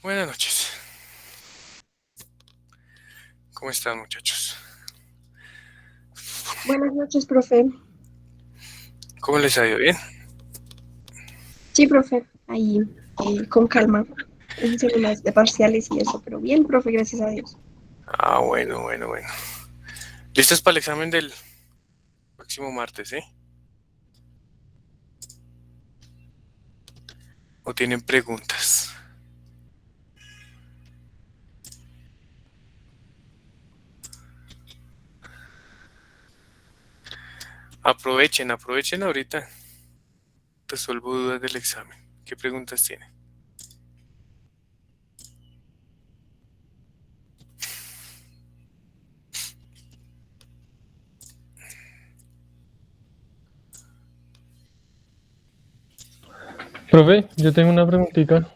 Buenas noches. ¿Cómo están, muchachos? Buenas noches, profe. ¿Cómo les ha ido? ¿Bien? Sí, profe, ahí con calma, en semanas de parciales y eso, pero bien, profe, gracias a Dios. Bueno. ¿Listos para el examen del próximo martes, ¿O tienen preguntas? Aprovechen ahorita. Resuelvo dudas del examen. ¿Qué preguntas tienen? Profe, yo tengo una preguntita,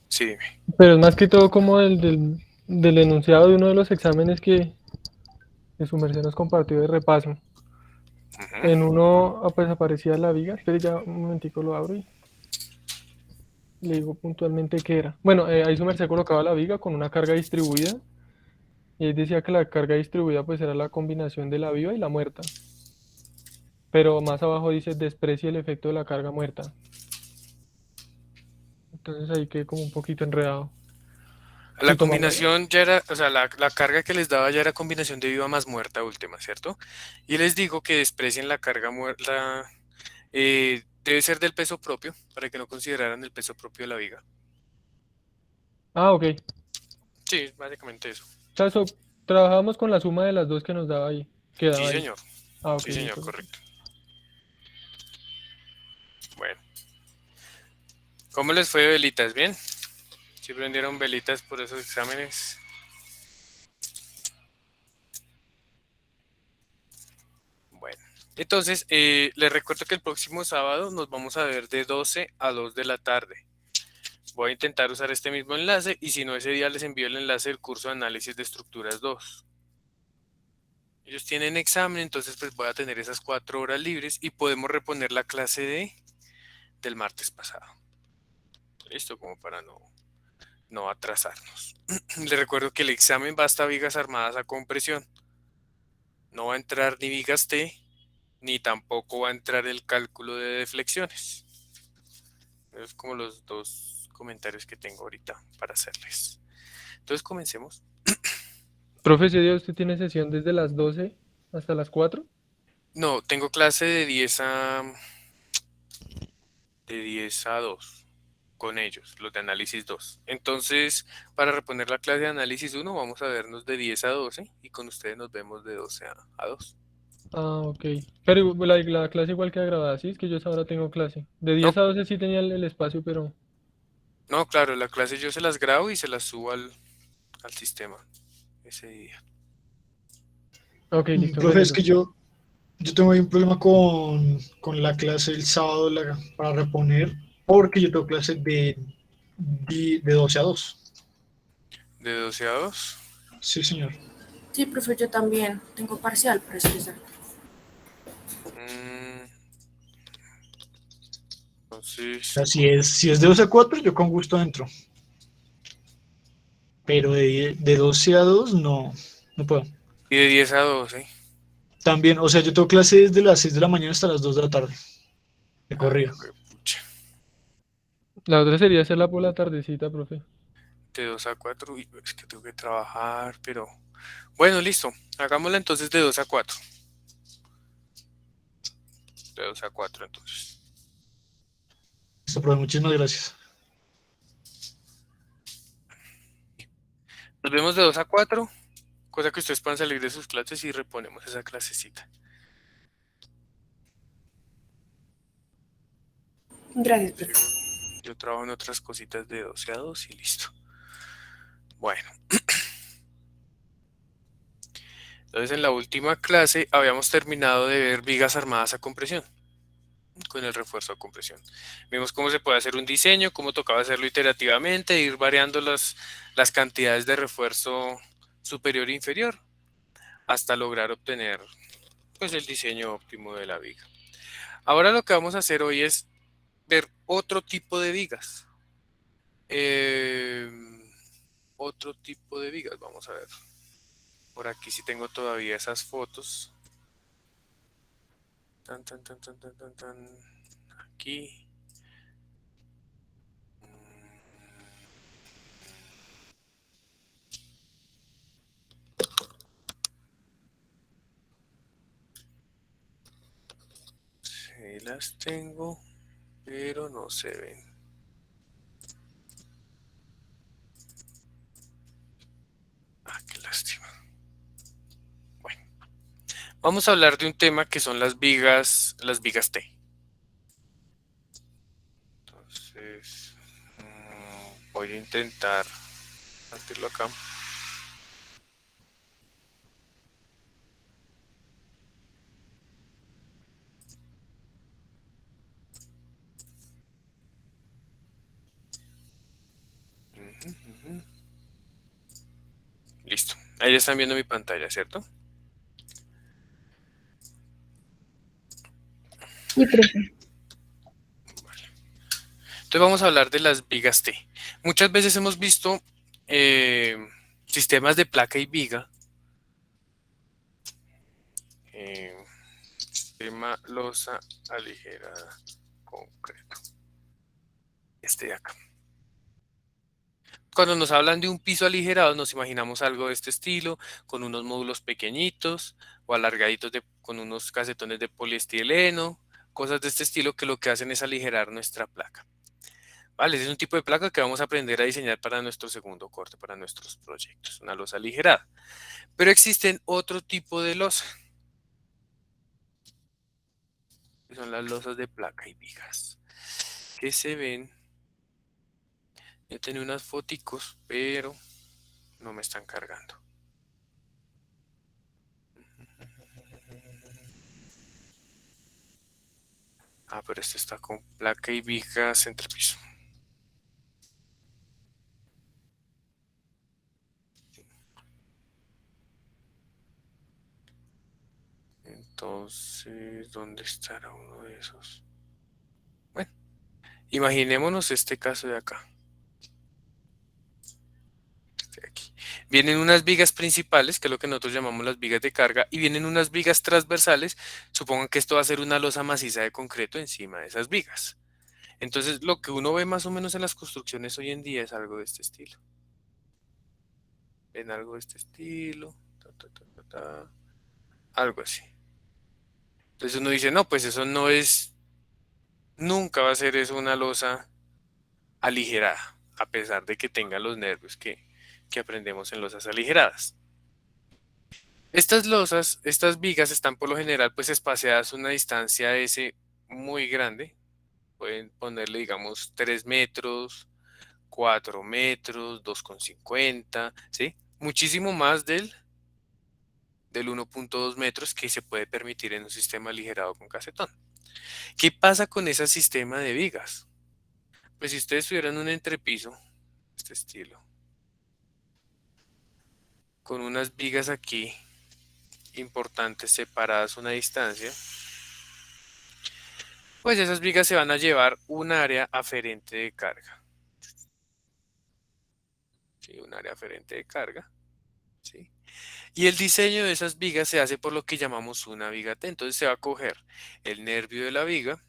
Sí, dime. pero es más que todo como del enunciado de uno de los exámenes que su merced nos compartió de repaso. Ujú. En uno pues aparecía la viga, espere ya un momentico lo abro y le digo puntualmente qué era. Bueno, ahí su merced colocaba la viga con una carga distribuida y ahí decía que la carga distribuida pues era la combinación de la viva y la muerta. Pero más abajo dice desprecie el efecto de la carga muerta. Entonces ahí quedé como un poquito enredado. La Si tomamos, combinación ya era, o sea, la carga que les daba ya era combinación de viva más muerta última, ¿cierto? Y les digo que desprecien la carga muerta. Debe ser del peso propio, para que no consideraran el peso propio de la viga. ok. Sí, básicamente eso. O sea, trabajamos con la suma de las dos que nos daba ahí, que Sí, daba ahí. señor. Ok, Sí, señor, listo. correcto. Bueno, ¿cómo les fue de velitas? ¿Bien? ¿Sí prendieron velitas por esos exámenes? Bueno, entonces les recuerdo que el próximo sábado nos vamos a ver de 12 a 2 de la tarde. Voy a intentar usar este mismo enlace y si no ese día les envío el enlace del curso de análisis de estructuras 2. Ellos tienen examen, entonces pues voy a tener esas 4 horas libres y podemos reponer la clase del martes pasado. Listo, como para no atrasarnos. Les recuerdo que el examen va hasta vigas armadas a compresión. No va a entrar ni vigas T, ni tampoco va a entrar el cálculo de deflexiones. Es como los dos comentarios que tengo ahorita para hacerles. Entonces comencemos. Profe, ese día usted tiene sesión desde las 12 hasta las 4. No, tengo clase de 10 a 2 con ellos, los de análisis 2. Entonces, para reponer la clase de análisis 1, vamos a vernos de 10 a 12 y con ustedes nos vemos de 12 a 2. Ok. Pero la clase igual queda grabada, sí, es que yo esa hora tengo clase. De No, 10 a 12 sí tenía el espacio, pero... no, claro, la clase yo se las grabo y se las subo al sistema ese día. Ok, listo, Profe, es entiendo. que yo tengo ahí un problema con la clase del sábado para reponer, porque yo tengo clase de 12 a 2. De 12 a 2. Sí, señor. Sí, profe, yo también tengo parcial para expresar. Mm, O entonces, sea, si es de 12 a 4, yo con gusto entro. Pero de 12 a 2, no puedo. y de 10 a 12. También, o sea, yo tengo clase desde las 6 de la mañana hasta las 2 de la tarde, de Ay, corrido. pucha. La otra sería hacerla por la tardecita, profe. De 2 a 4. Uy, es que tengo que trabajar, pero... Bueno, listo. Hagámosla entonces de 2 a 4. De 2 a 4 entonces. Listo, profe, muchísimas gracias. Nos vemos de 2 a 4. Cosa que ustedes puedan salir de sus clases y reponemos esa clasecita. Gracias, profe. Yo trabajo en otras cositas de 12 a 2 y listo. Bueno, entonces en la última clase habíamos terminado de ver vigas armadas a compresión con el refuerzo a compresión. Vimos cómo se puede hacer un diseño, cómo tocaba hacerlo iterativamente, ir variando las cantidades de refuerzo superior e inferior hasta lograr obtener pues el diseño óptimo de la viga. Ahora lo que vamos a hacer hoy es ver otro tipo de vigas. Eh, Otro tipo de vigas, vamos a ver. Por aquí sí tengo todavía esas fotos. Tan, tan, tan, tan, tan, tan, tan. Aquí. Sí, las tengo, pero no se ven. Ah, qué lástima. Bueno, vamos a hablar de un tema que son las vigas T. Entonces, voy a intentar hacerlo acá. Ujú, ujú. Listo. Ahí están viendo mi pantalla, ¿cierto? Sí, profe. Entonces vamos a hablar de las vigas T. Muchas veces hemos visto eh, sistemas de placa y viga. eh, Sistema losa aligerada concreto. Este de acá. Cuando nos hablan de un piso aligerado, nos imaginamos algo de este estilo, con unos módulos pequeñitos o alargaditos con unos casetones de poliestireno, cosas de este estilo que lo que hacen es aligerar nuestra placa. Vale, ese es un tipo de placa que vamos a aprender a diseñar para nuestro segundo corte, para nuestros proyectos, una losa aligerada. Pero existen otro tipo de losa, que son las losas de placa y vigas, que se ven. Yo tenía unas foticos, pero no me están cargando. Ah, pero este está con placa y vigas entre piso. Entonces, ¿dónde estará uno de esos? Bueno, imaginémonos este caso de acá. Este de aquí. Vienen unas vigas principales, que es lo que nosotros llamamos las vigas de carga, y vienen unas vigas transversales. Supongan que esto va a ser una losa maciza de concreto encima de esas vigas. Entonces, lo que uno ve más o menos en las construcciones hoy en día es algo de este estilo. ¿Ven algo de este estilo? Ta, ta, ta, ta, ta. Algo así. Entonces uno dice, no, pues eso no es, nunca va a ser eso una losa aligerada, a pesar de que tenga los nervios que aprendemos en losas aligeradas. Estas losas, estas vigas están por lo general pues espaciadas a una distancia S muy grande. Pueden ponerle, digamos, 3 metros, 4 metros, 2,50, ¿sí? Muchísimo más del 1,2 metros que se puede permitir en un sistema aligerado con casetón. ¿Qué pasa con ese sistema de vigas? Pues si ustedes tuvieran un entrepiso, este estilo, con unas vigas aquí importantes separadas una distancia, pues esas vigas se van a llevar un área aferente de carga. ¿Sí? Un área aferente de carga. ¿Sí? Y el diseño de esas vigas se hace por lo que llamamos una viga T. Entonces se va a coger el nervio de la viga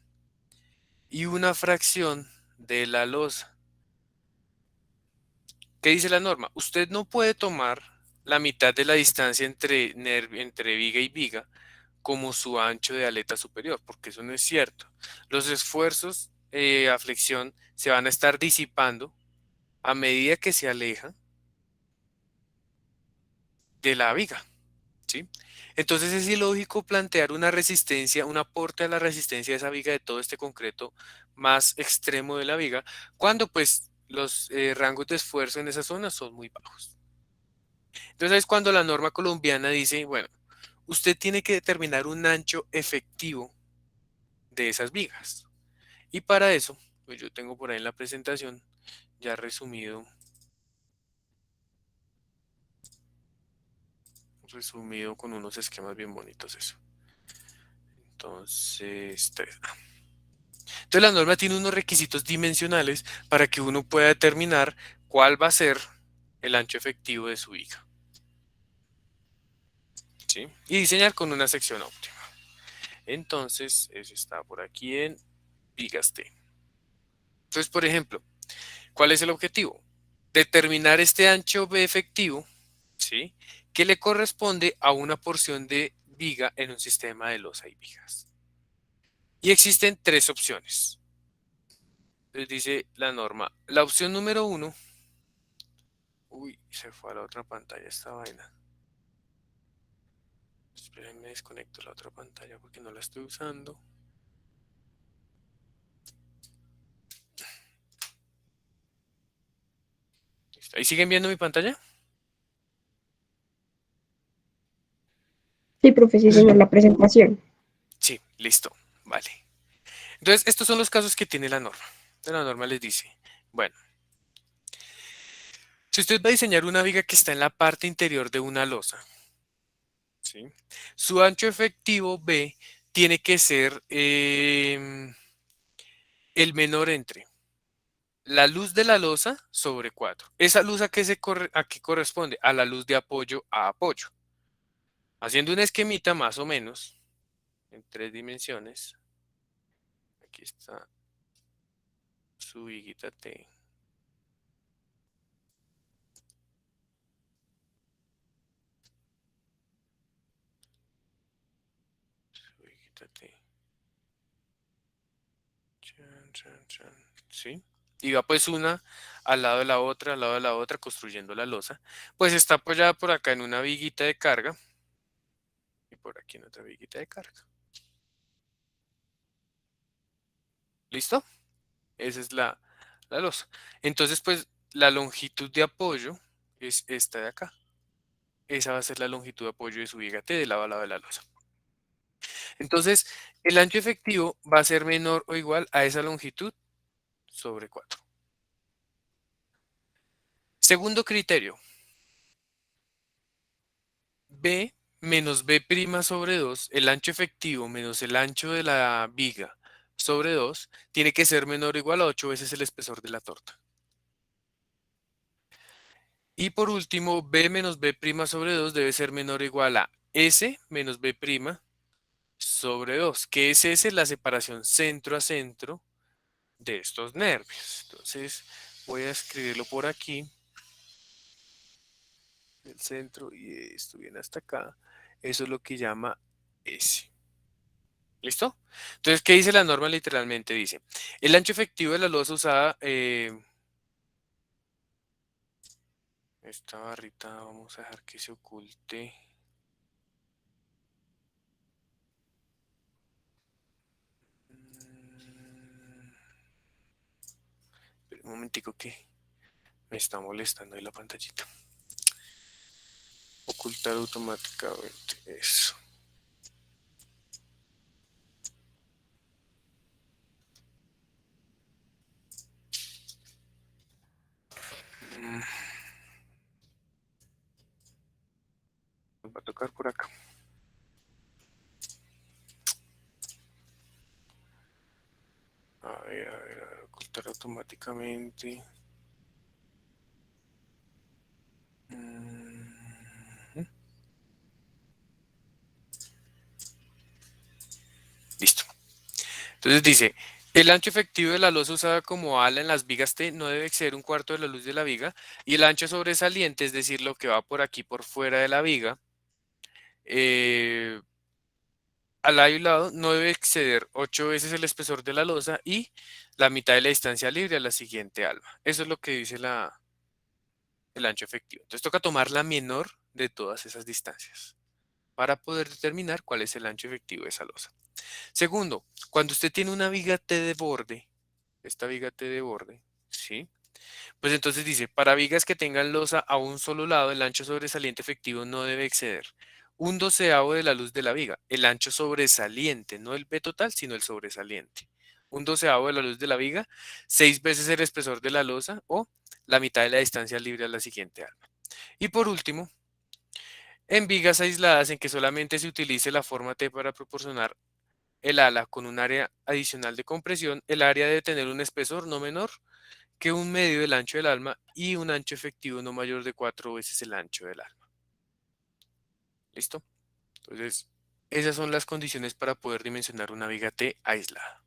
y una fracción de la losa. ¿Qué dice la norma? Usted no puede tomar la mitad de la distancia entre viga y viga como su ancho de aleta superior, porque eso no es cierto. Los esfuerzos a flexión se van a estar disipando a medida que se aleja de la viga, ¿sí? Entonces es ilógico plantear una resistencia, un aporte a la resistencia de esa viga de todo este concreto más extremo de la viga, cuando pues los rangos de esfuerzo en esa zona son muy bajos. Entonces es cuando la norma colombiana dice, bueno, usted tiene que determinar un ancho efectivo de esas vigas. Y para eso, pues yo tengo por ahí en la presentación ya resumido con unos esquemas bien bonitos eso. Entonces, Entonces la norma tiene unos requisitos dimensionales para que uno pueda determinar cuál va a ser el ancho efectivo de su viga. ¿Sí? Y diseñar con una sección óptima. Entonces, eso está por aquí en vigas T. Entonces, por ejemplo, ¿cuál es el objetivo? Determinar este ancho B efectivo, ¿sí? Que le corresponde a una porción de viga en un sistema de losa y vigas. Y existen tres opciones. Entonces dice la norma. La opción número 1. Uy, se fue a la otra pantalla esta vaina. Espérenme, desconecto la otra pantalla porque no la estoy usando. Listo. ¿Ahí siguen viendo mi pantalla? Sí, profe, sí, señor, la presentación. Sí, listo. Vale. Entonces, estos son los casos que tiene la norma. Entonces, la norma les dice, bueno, si usted va a diseñar una viga que está en la parte interior de una losa, ¿sí? Su ancho efectivo B tiene que ser el menor entre la luz de la losa sobre 4. ¿Esa luz a qué corresponde? A la luz de apoyo a apoyo. Haciendo un esquemita más o menos, en 3 dimensiones. Aquí está su viguita T. Su viguita T. Chan, chan, chan. ¿Sí? Y va pues una al lado de la otra, al lado de la otra, construyendo la losa. Pues está apoyada por acá en una viguita de carga. Y por aquí en otra viguita de carga. ¿Listo? Esa es la losa. Entonces, pues, la longitud de apoyo es esta de acá. Esa va a ser la longitud de apoyo de su viga T de lado a lado de la losa. Entonces, el ancho efectivo va a ser menor o igual a esa longitud sobre 4. Segundo criterio. B menos B' sobre 2, el ancho efectivo menos el ancho de la viga sobre 2, tiene que ser menor o igual a 8 veces el espesor de la torta. Y por último, B menos B' sobre 2 debe ser menor o igual a S menos B' sobre 2, que es S la separación centro a centro de estos nervios. Entonces, voy a escribirlo por aquí. El centro y esto viene hasta acá. Eso es lo que llama S. ¿Listo? Entonces, ¿qué dice la norma literalmente? Dice, el ancho efectivo de la losa usada, esta barrita vamos a dejar que se oculte. Espera un momentico que me está molestando ahí la pantallita. Ocultar automáticamente, eso. Nos va a tocar por acá. A ver, ocultar automáticamente. Listo. Entonces dice, el ancho efectivo de la losa usada como ala en las vigas T no debe exceder un cuarto de la luz de la viga y el ancho sobresaliente, es decir, lo que va por aquí por fuera de la viga, al lado y lado no debe exceder 8 veces el espesor de la losa y la mitad de la distancia libre a la siguiente alma. Eso es lo que dice el ancho efectivo. Entonces toca tomar la menor de todas esas distancias para poder determinar cuál es el ancho efectivo de esa losa. Segundo, cuando usted tiene una viga T de borde, esta viga T de borde, ¿sí? Pues entonces dice, para vigas que tengan losa a un solo lado, el ancho sobresaliente efectivo no debe exceder 1/12 de la luz de la viga. El ancho sobresaliente, no el B total, sino el sobresaliente. 1/12 de la luz de la viga, 6 veces el espesor de la losa o la mitad de la distancia libre a la siguiente alma. Y por último, en vigas aisladas en que solamente se utilice la forma T para proporcionar el ala con un área adicional de compresión, el área debe tener un espesor no menor que un medio del ancho del alma y un ancho efectivo no mayor de 4 veces el ancho del alma. ¿Listo? Entonces, esas son las condiciones para poder dimensionar una viga T aislada.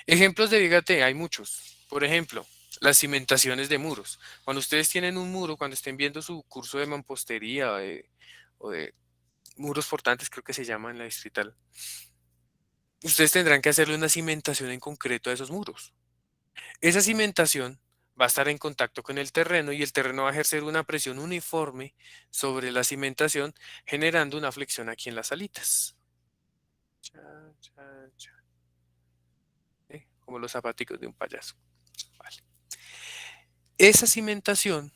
Ejemplos de viga T hay muchos. Por ejemplo, las cimentaciones de muros. Cuando ustedes tienen un muro, cuando estén viendo su curso de mampostería o de muros portantes, creo que se llama en la distrital, ustedes tendrán que hacerle una cimentación en concreto a esos muros. Esa cimentación va a estar en contacto con el terreno y el terreno va a ejercer una presión uniforme sobre la cimentación, generando una flexión aquí en las alitas. Cha, cha, cha. Como los zapaticos de un payaso. Vale. Esa cimentación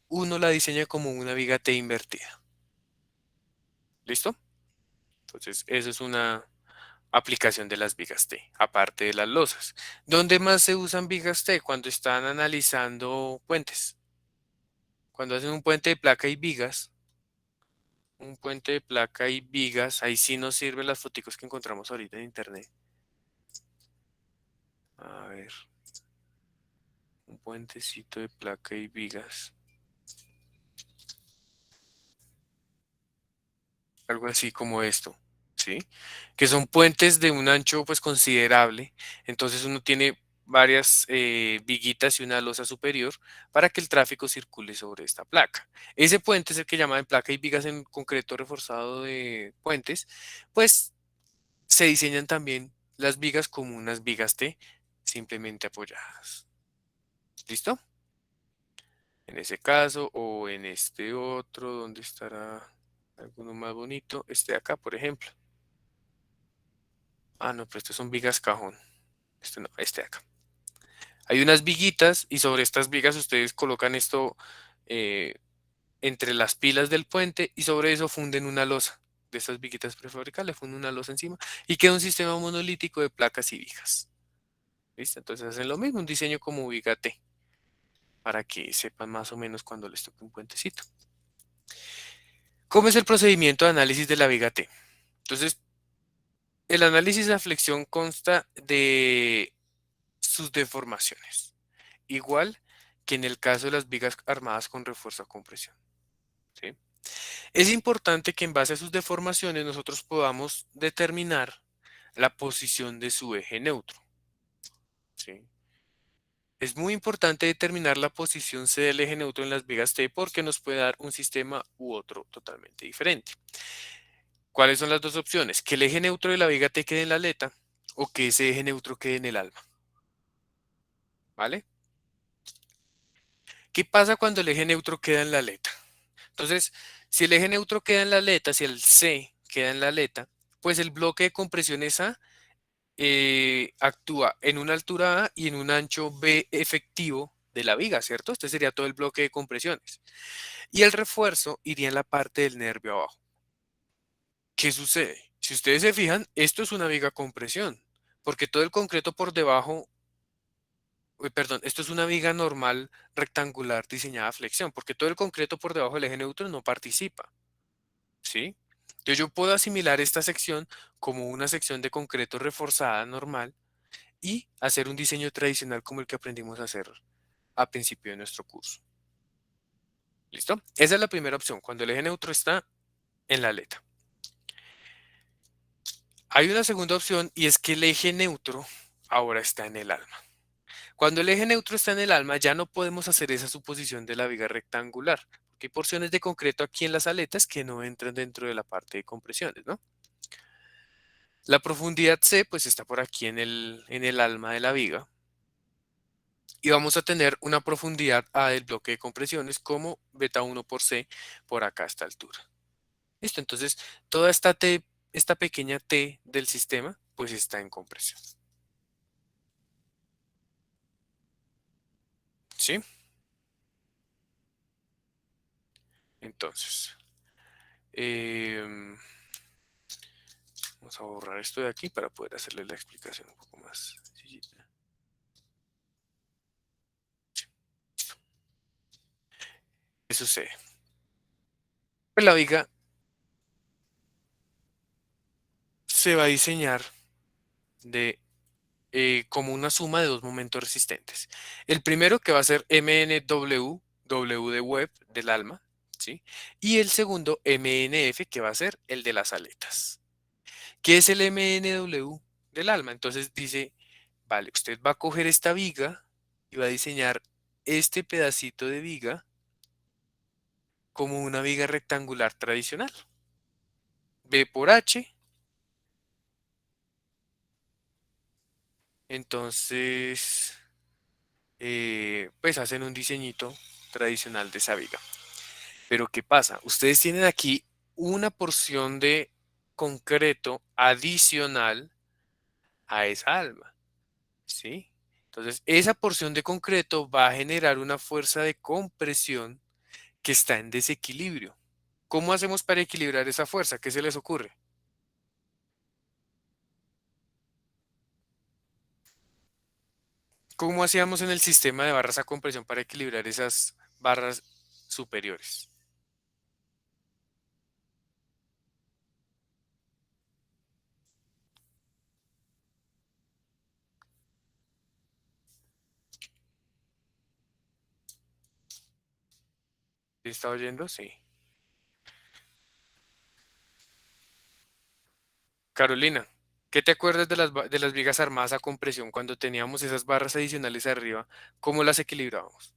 uno la diseña como una viga T invertida. ¿Listo? Entonces, eso es una aplicación de las vigas T, aparte de las losas. ¿Dónde más se usan vigas T? Cuando están analizando puentes. Cuando hacen un puente de placa y vigas, ahí sí nos sirven las fotos que encontramos ahorita en internet. A ver, un puentecito de placa y vigas. Algo así como esto, ¿sí? Que son puentes de un ancho pues considerable. Entonces uno tiene varias viguitas y una losa superior para que el tráfico circule sobre esta placa. Ese puente es el que llaman de placa y vigas en concreto reforzado de puentes, pues se diseñan también las vigas como unas vigas T simplemente apoyadas. ¿Listo? En ese caso o en este otro, ¿dónde estará alguno más bonito? Este de acá, por ejemplo. Ah, no, pero estos son vigas cajón. Este no, este de acá. Hay unas viguitas y sobre estas vigas ustedes colocan esto eh, entre las pilas del puente y sobre eso funden una losa. De estas viguitas prefabricadas le funden una losa encima y queda un sistema monolítico de placas y vigas. ¿Listo? Entonces hacen lo mismo, un diseño como viga T, para que sepan más o menos cuando les toque un puentecito. ¿Cómo es el procedimiento de análisis de la viga T? Entonces, el análisis de flexión consta de sus deformaciones, igual que en el caso de las vigas armadas con refuerzo a compresión. ¿Sí? Es importante que en base a sus deformaciones nosotros podamos determinar la posición de su eje neutro. ¿Sí? Es muy importante determinar la posición C del eje neutro en las vigas T porque nos puede dar un sistema u otro totalmente diferente. ¿Cuáles son las dos opciones? Que el eje neutro de la viga T quede en la aleta o que ese eje neutro quede en el alma. ¿Vale? ¿Qué pasa cuando el eje neutro queda en la aleta? Entonces, si el eje neutro queda en la aleta, si el C queda en la aleta, pues el bloque de compresiones A actúa en una altura A y en un ancho B efectivo de la viga, ¿cierto? Este sería todo el bloque de compresiones. Y el refuerzo iría en la parte del nervio abajo. ¿Qué sucede? Si ustedes se fijan, esto es una viga compresión, porque todo el concreto por debajo, perdón, esto es una viga normal rectangular diseñada a flexión, porque todo el concreto por debajo del eje neutro no participa, ¿sí? Entonces yo puedo asimilar esta sección como una sección de concreto reforzada normal y hacer un diseño tradicional como el que aprendimos a hacer a principio de nuestro curso. ¿Listo? Esa es la primera opción, cuando el eje neutro está en la aleta. Hay una segunda opción y es que el eje neutro ahora está en el alma. Cuando el eje neutro está en el alma ya no podemos hacer esa suposición de la viga rectangular, porque hay porciones de concreto aquí en las aletas que no entran dentro de la parte de compresiones, ¿no? La profundidad C pues está por aquí en el alma de la viga y vamos a tener una profundidad A del bloque de compresiones como beta 1 por C por acá a esta altura. Listo, entonces toda esta T, esta pequeña T del sistema pues está en compresión. ¿Sí? Entonces, vamos a borrar esto de aquí para poder hacerle la explicación un poco más sencillita. ¿Qué sucede? Pues la viga se va a diseñar de, como una suma de dos momentos resistentes. El primero que va a ser MNW, W de web del alma, ¿sí? Y el segundo MNF que va a ser el de las aletas. ¿Qué es el MNW del alma? Entonces dice, vale, usted va a coger esta viga y va a diseñar este pedacito de viga como una viga rectangular tradicional. B por H. Entonces, pues hacen un diseñito tradicional de esa viga. Pero ¿qué pasa? Ustedes tienen aquí una porción de concreto adicional a esa alma, ¿sí? Entonces, esa porción de concreto va a generar una fuerza de compresión que está en desequilibrio. ¿Cómo hacemos para equilibrar esa fuerza? ¿Qué se les ocurre? ¿Cómo hacíamos en el sistema de barras a compresión para equilibrar esas barras superiores? ¿Sí está oyendo? Sí. Carolina, ¿qué te acuerdas de de las vigas armadas a compresión cuando teníamos esas barras adicionales arriba? ¿Cómo las equilibrábamos?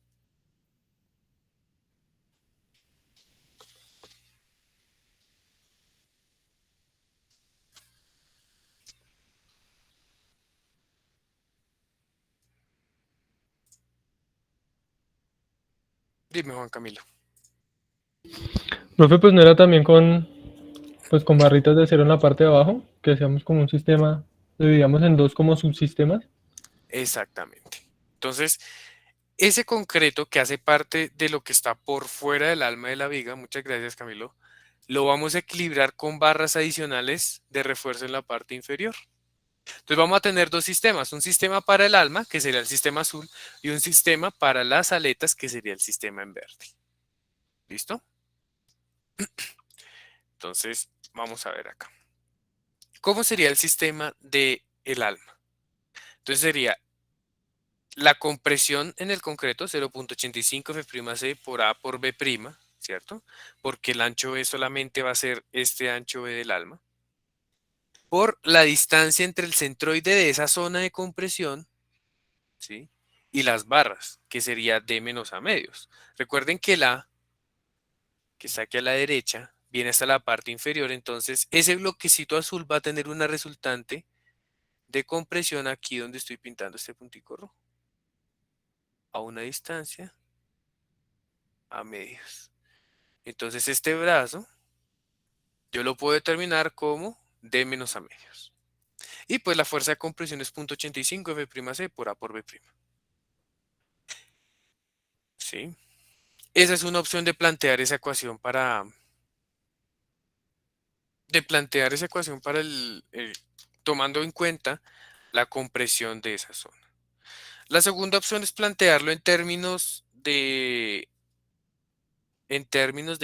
Dime, Juan Camilo. Profe, pues no era también con barritas de acero en la parte de abajo, que hacíamos como un sistema, lo dividíamos en dos como subsistemas. Exactamente. Entonces, ese concreto que hace parte de lo que está por fuera del alma de la viga, muchas gracias, Camilo, lo vamos a equilibrar con barras adicionales de refuerzo en la parte inferior. Entonces vamos a tener dos sistemas, un sistema para el alma, que sería el sistema azul, y un sistema para las aletas, que sería el sistema en verde. ¿Listo? Entonces, vamos a ver acá. ¿Cómo sería el sistema de el alma? Entonces sería la compresión en el concreto 0.85 F'C por A por B', ¿cierto? Porque el ancho B solamente va a ser este ancho B del alma. Por la distancia entre el centroide de esa zona de compresión, ¿sí? Y las barras, que sería D menos A medios. Recuerden que la que está aquí a la derecha viene hasta la parte inferior, entonces ese bloquecito azul va a tener una resultante de compresión aquí donde estoy pintando este puntico rojo, a una distancia a medios. Entonces este brazo yo lo puedo determinar como D menos A medios. Y pues la fuerza de compresión es 0.85 F'C por A por B'. ¿Sí? Esa es una opción de plantear esa ecuación para tomando en cuenta la compresión de esa zona. La segunda opción es plantearlo ¿en términos de qué? En términos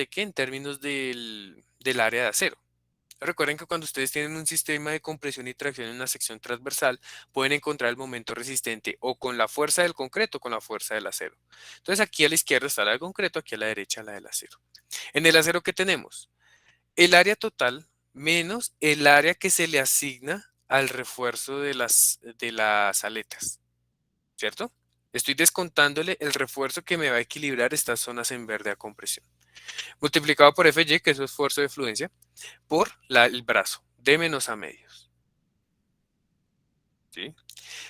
del área de acero. Recuerden que cuando ustedes tienen un sistema de compresión y tracción en una sección transversal, pueden encontrar el momento resistente o con la fuerza del concreto o con la fuerza del acero. Entonces aquí a la izquierda está la del concreto, aquí a la derecha la del acero. En el acero, ¿qué tenemos? El área total menos el área que se le asigna al refuerzo de las aletas, ¿cierto? Estoy descontándole el refuerzo que me va a equilibrar estas zonas en verde a compresión. Multiplicado por Fy, que es su esfuerzo de fluencia, por el brazo, D menos A medios. ¿Sí?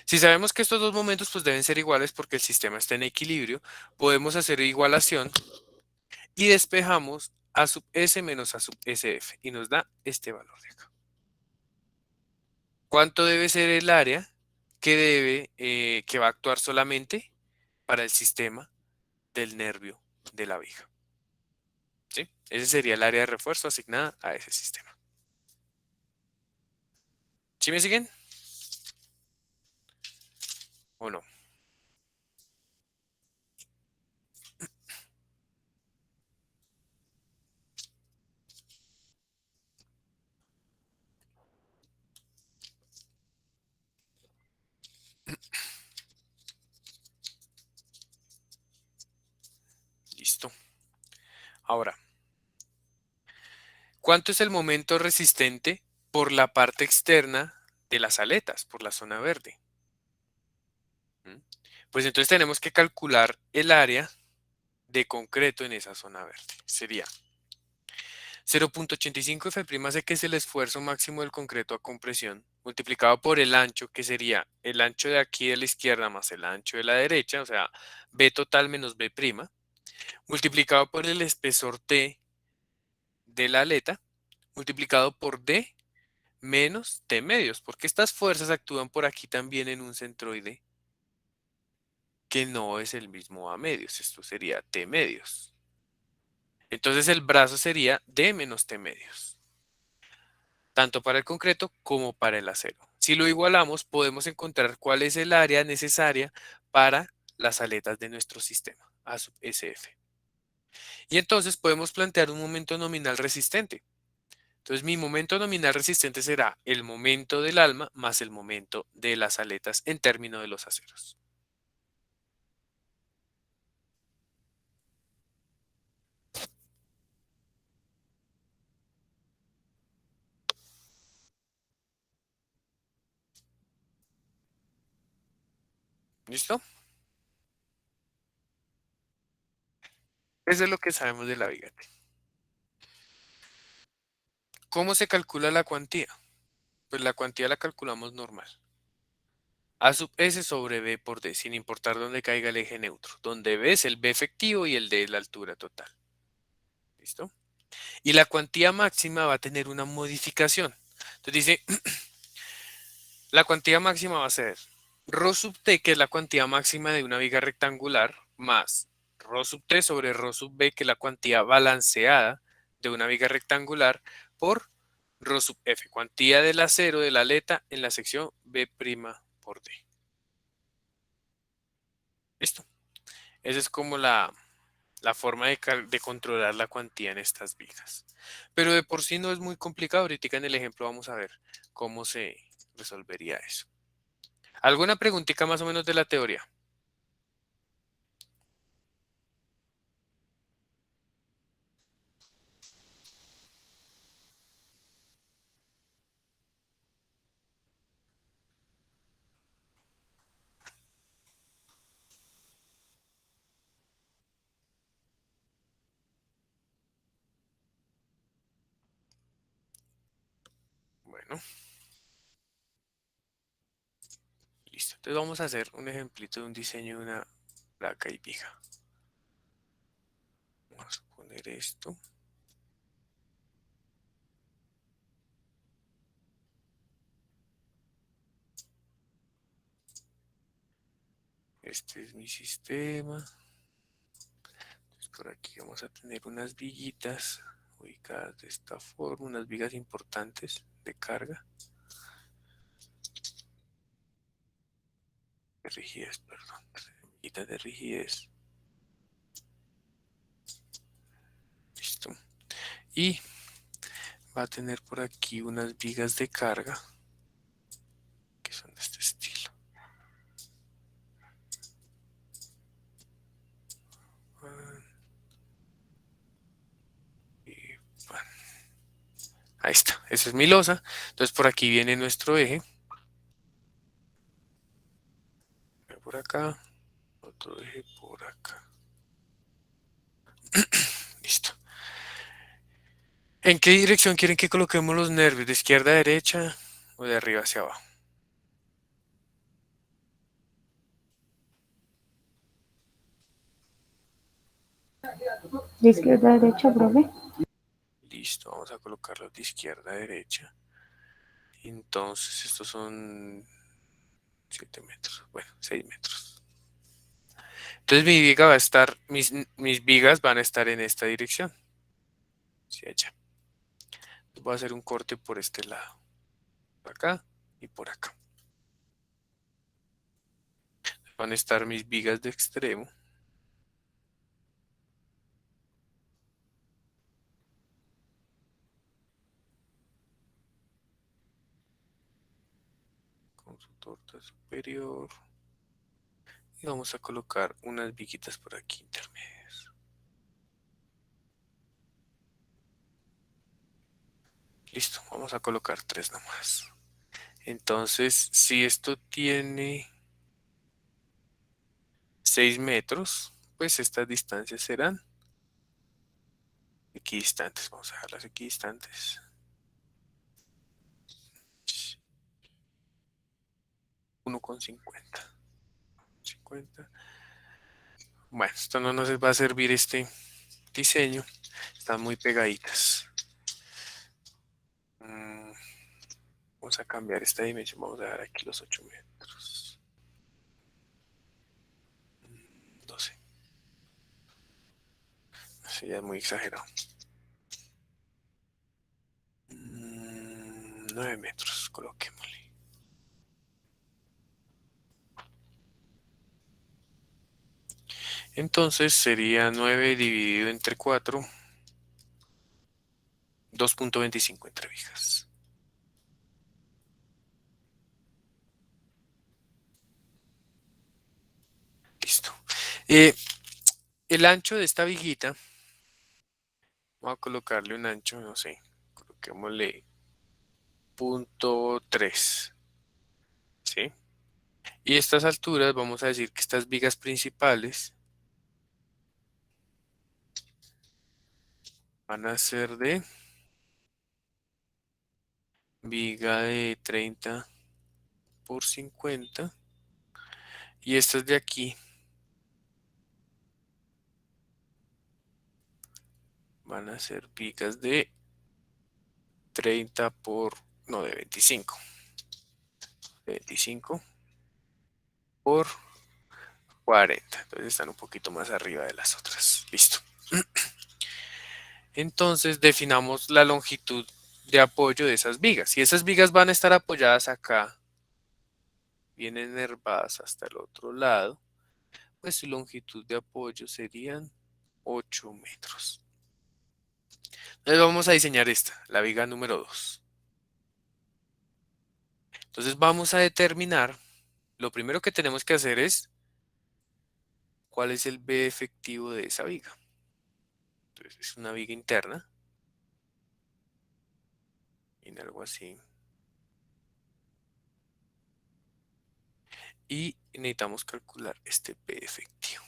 Si sabemos que estos dos momentos pues, deben ser iguales porque el sistema está en equilibrio, podemos hacer igualación y despejamos A sub S menos A sub SF y nos da este valor de acá. ¿Cuánto debe ser el área que va a actuar solamente para el sistema del nervio de la viga? ¿Sí? Ese sería el área de refuerzo asignada a ese sistema. ¿Sí me siguen? ¿O no? Ahora, ¿cuánto es el momento resistente por la parte externa de las aletas, por la zona verde? ¿Mm? Pues entonces tenemos que calcular el área de concreto en esa zona verde. Sería 0.85 F', que es el esfuerzo máximo del concreto a compresión, multiplicado por el ancho, que sería el ancho de aquí de la izquierda más el ancho de la derecha, o sea, B total menos B', multiplicado por el espesor T de la aleta, multiplicado por D menos T medios, porque estas fuerzas actúan por aquí también en un centroide que no es el mismo A medios, esto sería T medios. Entonces el brazo sería D menos T medios, tanto para el concreto como para el acero. Si lo igualamos, podemos encontrar cuál es el área necesaria para las aletas de nuestro sistema, A sub SF. Y entonces podemos plantear un momento nominal resistente. Entonces mi momento nominal resistente será el momento del alma más el momento de las aletas en términos de los aceros. ¿Listo? Eso es lo que sabemos de la viga T. ¿Cómo se calcula la cuantía? Pues la cuantía la calculamos normal. A sub S sobre B por D, sin importar dónde caiga el eje neutro, donde B es el B efectivo y el D es la altura total. ¿Listo? Y la cuantía máxima va a tener una modificación. Entonces dice, la cuantía máxima va a ser ρ sub T, que es la cuantía máxima de una viga rectangular, más ρ sub T sobre ρ sub B, que es la cuantía balanceada de una viga rectangular, por ρ sub F, cuantía del acero de la aleta en la sección B' por D. ¿Listo? Esa es como la forma de controlar la cuantía en estas vigas. Pero de por sí no es muy complicado. Ahorita en el ejemplo vamos a ver cómo se resolvería eso. ¿Alguna preguntita más o menos de la teoría? Bueno, listo. Entonces vamos a hacer un ejemplito de un diseño de una placa y viga. Vamos a poner esto. Este es mi sistema. Entonces por aquí vamos a tener unas viguitas ubicadas de esta forma, unas vigas importantes de carga. De rigidez, perdón. Viguitas de rigidez. Listo. Y va a tener por aquí unas vigas de carga que son de este estilo. Y, bueno, ahí está, esa es mi losa. Entonces por aquí viene nuestro eje. Por acá, otro eje por acá. Listo. ¿En qué dirección quieren que coloquemos los nervios? ¿De izquierda a derecha o de arriba hacia abajo? De izquierda a derecha, profe. Listo, vamos a colocarlos de izquierda a derecha. Entonces estos son 7 metros, bueno, 6 metros. Entonces mi viga va a estar, mis vigas van a estar en esta dirección. Hacia allá. Voy a hacer un corte por este lado. Por acá y por acá. Van a estar mis vigas de extremo. Con su torta superior. Y vamos a colocar unas viguitas por aquí intermedias. Listo, vamos a colocar 3 nomás. Entonces, si esto tiene 6 metros, pues estas distancias serán equidistantes. Vamos a dejarlas equidistantes. 1,50. 50. Bueno, esto no nos va a servir este diseño. Están muy pegaditas. Vamos a cambiar esta dimensión. Vamos a dejar aquí los 8 metros. 12. Así ya es muy exagerado. 9 metros, coloquémosle. Entonces sería 9 dividido entre 4, 2,25 entre vigas. Listo. El ancho de esta viguita, vamos a colocarle un ancho, no sé, coloquémosle 0,3, ¿sí? Y estas alturas, vamos a decir que estas vigas principales van a ser de viga de 30 por 50. Y estas de aquí van a ser vigas de 30 por, no, de 25. De 25 por 40. Entonces están un poquito más arriba de las otras. Listo. Entonces definamos la longitud de apoyo de esas vigas. Y esas vigas van a estar apoyadas acá, bien enervadas hasta el otro lado, pues su longitud de apoyo serían 8 metros. Entonces vamos a diseñar esta, la viga número 2. Entonces vamos a determinar, lo primero que tenemos que hacer es, ¿cuál es el B efectivo de esa viga? Entonces es una viga interna. En algo así. Y necesitamos calcular este P efectivo.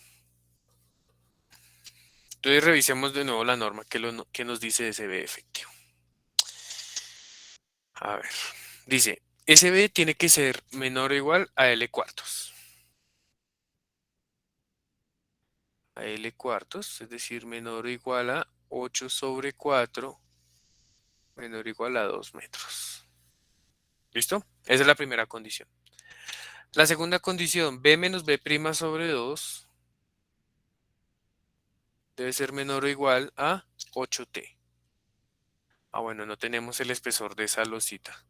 Entonces revisemos de nuevo la norma que nos dice ese B efectivo. A ver, dice, ese B tiene que ser menor o igual a L cuartos. A L cuartos, es decir, menor o igual a 8 sobre 4, menor o igual a 2 metros. ¿Listo? Esa es la primera condición. La segunda condición, B menos B' sobre 2 debe ser menor o igual a 8T. Ah, bueno, no tenemos el espesor de esa losita.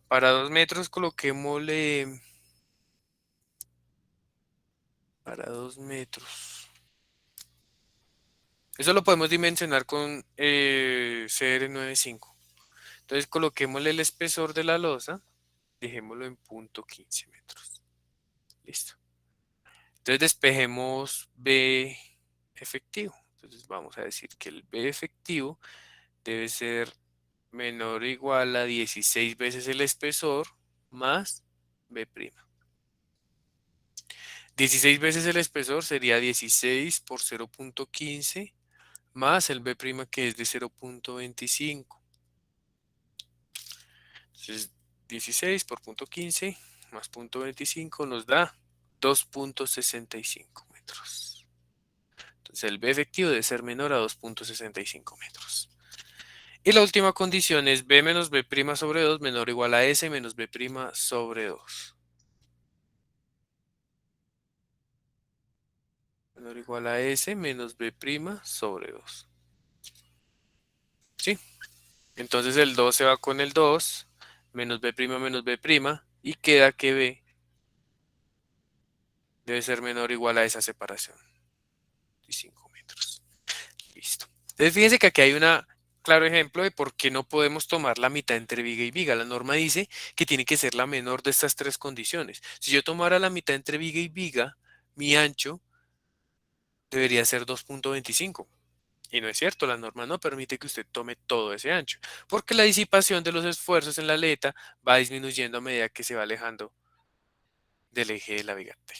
Para 2 metros coloquémosle... Para 2 metros. Eso lo podemos dimensionar con CR95. Entonces coloquémosle el espesor de la losa. Dejémoslo en 0,15 metros. Listo. Entonces despejemos B efectivo. Entonces vamos a decir que el B efectivo debe ser menor o igual a 16 veces el espesor más B'. 16 veces el espesor sería 16 por 0,15 más el B' que es de 0,25. Entonces 16 por 0,15 más 0,25 nos da 2,65 metros. Entonces el B efectivo debe ser menor a 2,65 metros. Y la última condición es B menos B' sobre 2 menor o igual a S menos B' sobre 2. Menor o igual a S menos B' sobre 2. ¿Sí? Entonces el 2 se va con el 2, menos B' menos B', y queda que B debe ser menor o igual a esa separación. 25 metros. Listo. Entonces fíjense que aquí hay un claro ejemplo de por qué no podemos tomar la mitad entre viga y viga. La norma dice que tiene que ser la menor de estas tres condiciones. Si yo tomara la mitad entre viga y viga, mi ancho debería ser 2,25. Y no es cierto, la norma no permite que usted tome todo ese ancho, porque la disipación de los esfuerzos en la aleta va disminuyendo a medida que se va alejando del eje de la viga T.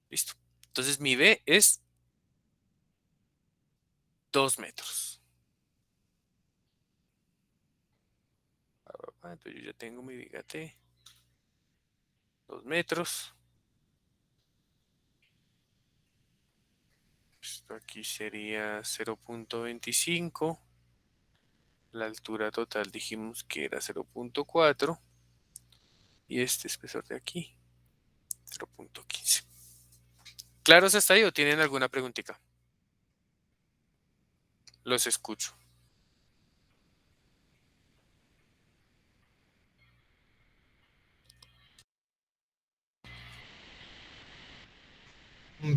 Listo. Entonces mi B es 2 metros. Entonces yo ya tengo mi viga T. 2 metros. Esto aquí sería 0.25. La altura total dijimos que era 0.4. Y este espesor de aquí, 0.15. ¿Claros hasta ahí o tienen alguna preguntita? Los escucho.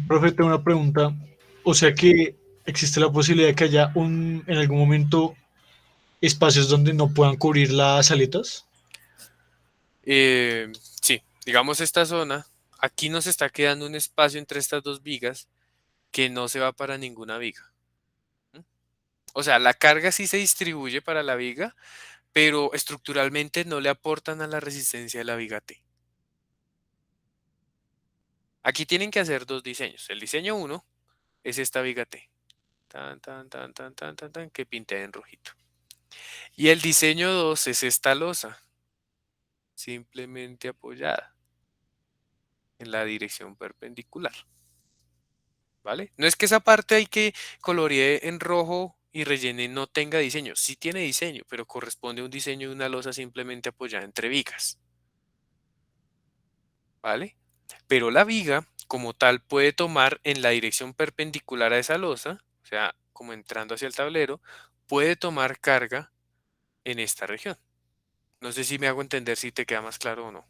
Profe, tengo una pregunta. O sea que existe la posibilidad de que haya en algún momento espacios donde no puedan cubrir las aletas. Sí, digamos esta zona, aquí nos está quedando un espacio entre estas dos vigas que no se va para ninguna viga. ¿Mm? O sea, la carga sí se distribuye para la viga, pero estructuralmente no le aportan a la resistencia de la viga T. Aquí tienen que hacer dos diseños. El diseño 1 es esta viga T, que pinté en rojito. Y el diseño 2 es esta losa, simplemente apoyada en la dirección perpendicular. ¿Vale? No es que esa parte hay que colorear en rojo y rellene no tenga diseño. Sí tiene diseño, pero corresponde a un diseño de una losa simplemente apoyada entre vigas. ¿Vale? Pero la viga, como tal, puede tomar en la dirección perpendicular a esa losa, o sea, como entrando hacia el tablero, puede tomar carga en esta región. No sé si me hago entender, si te queda más claro o no.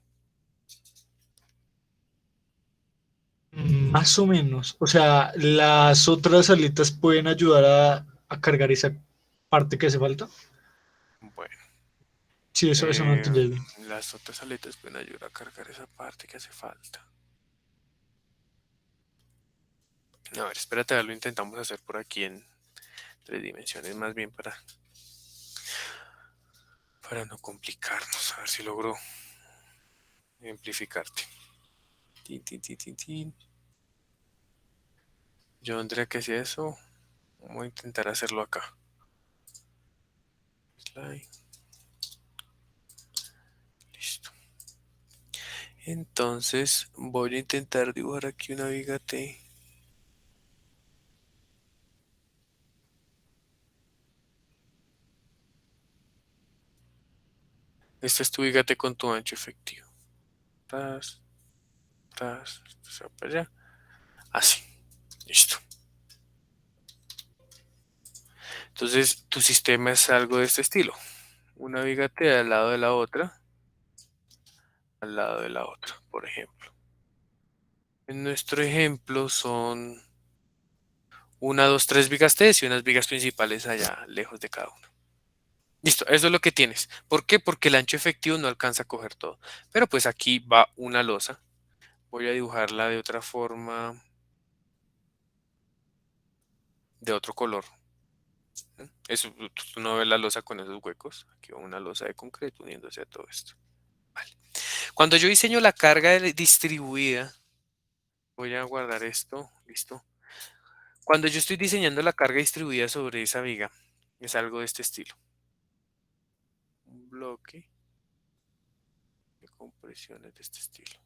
Más o menos. O sea, las otras aletas pueden ayudar a cargar esa parte que hace falta. Bueno, Sí, eso no entendí bien. las otras aletas pueden ayudar a cargar esa parte que hace falta. A ver, espérate, lo intentamos hacer por aquí en 3 dimensiones, más bien para no complicarnos. A ver si logro ejemplificarte. Tin, tin, tin, tin, tin. Yo, Andrea, que hacía eso, voy a intentar hacerlo acá. Slide. Listo. Entonces voy a intentar dibujar aquí una viga T. Esta es tu viga T con tu ancho efectivo. Tras, tras, esto se va para allá. Así. Listo. Entonces tu sistema es algo de este estilo. Una viga T al lado de la otra. Al lado de la otra, por ejemplo. En nuestro ejemplo son 1, 2, 3 vigas T y unas vigas principales allá lejos de cada uno. Listo, eso es lo que tienes. ¿Por qué? Porque el ancho efectivo no alcanza a coger todo. Pero pues aquí va una losa. Voy a dibujarla de otra forma, de otro color. Eso, tú no ves la losa con esos huecos. Aquí va una losa de concreto uniéndose a todo esto. Vale. Cuando yo diseño la carga distribuida, voy a guardar esto. Listo. Cuando yo estoy diseñando la carga distribuida sobre esa viga, es algo de este estilo. Un bloque de compresiones de este estilo.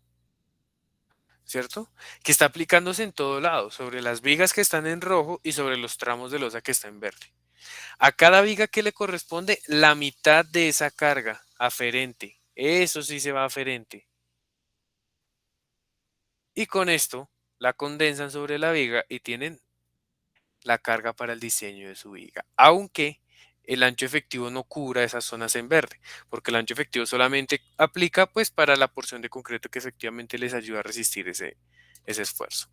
¿Cierto? Que está aplicándose en todo lado, sobre las vigas que están en rojo y sobre los tramos de losa que está en verde. A cada viga que le corresponde la mitad de esa carga aferente. Eso sí se va aferente. Y con esto la condensan sobre la viga y tienen la carga para el diseño de su viga. Aunque el ancho efectivo no cubra esas zonas en verde, porque el ancho efectivo solamente aplica pues para la porción de concreto que efectivamente les ayuda a resistir ese esfuerzo.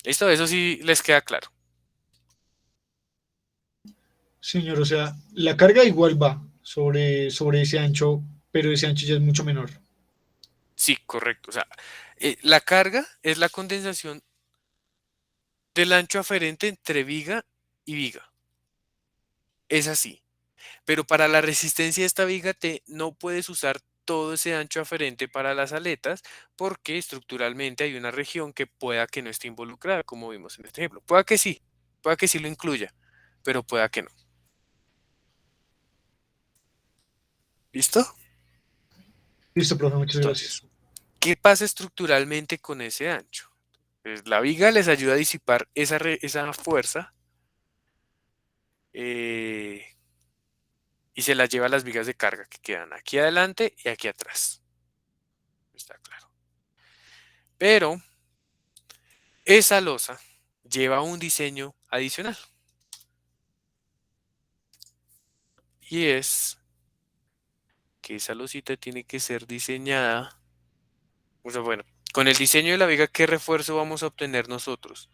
¿Listo? Eso sí les queda claro. Señor, o sea, la carga igual va sobre ese ancho, pero ese ancho ya es mucho menor. Sí, correcto. O sea, la carga es la condensación del ancho aferente entre viga y viga. Es así. Pero para la resistencia de esta viga T no puedes usar todo ese ancho aferente para las aletas porque estructuralmente hay una región que pueda que no esté involucrada, como vimos en este ejemplo. Pueda que sí lo incluya, pero pueda que no. ¿Listo? Listo, profe, muchas Entonces, gracias. ¿qué pasa estructuralmente con ese ancho? Pues la viga les ayuda a disipar esa fuerza eh, y se la lleva a las vigas de carga que quedan aquí adelante y aquí atrás. Está claro. Pero esa losa lleva un diseño adicional y es que esa losita tiene que ser diseñada, o sea, bueno, con el diseño de la viga, ¿qué refuerzo vamos a obtener nosotros?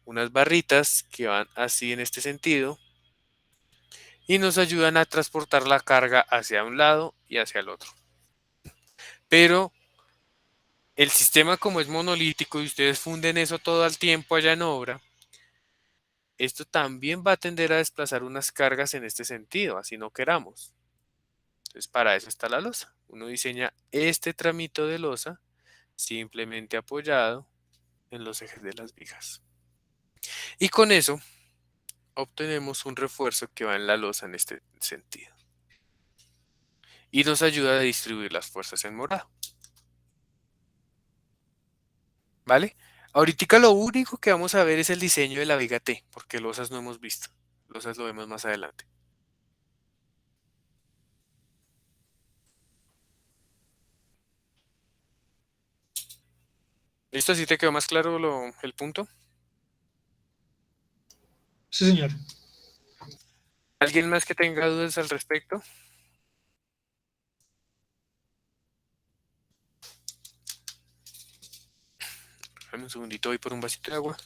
Unas barritas que van así en este sentido y nos ayudan a transportar la carga hacia un lado y hacia el otro. Pero el sistema como es monolítico y ustedes funden eso todo el tiempo allá en obra, esto también va a tender a desplazar unas cargas en este sentido, así no queramos. Entonces, para eso está la losa. Uno diseña este tramito de losa simplemente apoyado en los ejes de las vigas. Y con eso obtenemos un refuerzo que va en la losa en este sentido. Y nos ayuda a distribuir las fuerzas en morado. ¿Vale? Ahorita lo único que vamos a ver es el diseño de la viga T, porque losas no hemos visto. Losas lo vemos más adelante. ¿Listo? ¿Así te quedó más claro el punto? Sí, señor. ¿Alguien más que tenga dudas al respecto? Dame un segundito, voy por un vasito de agua.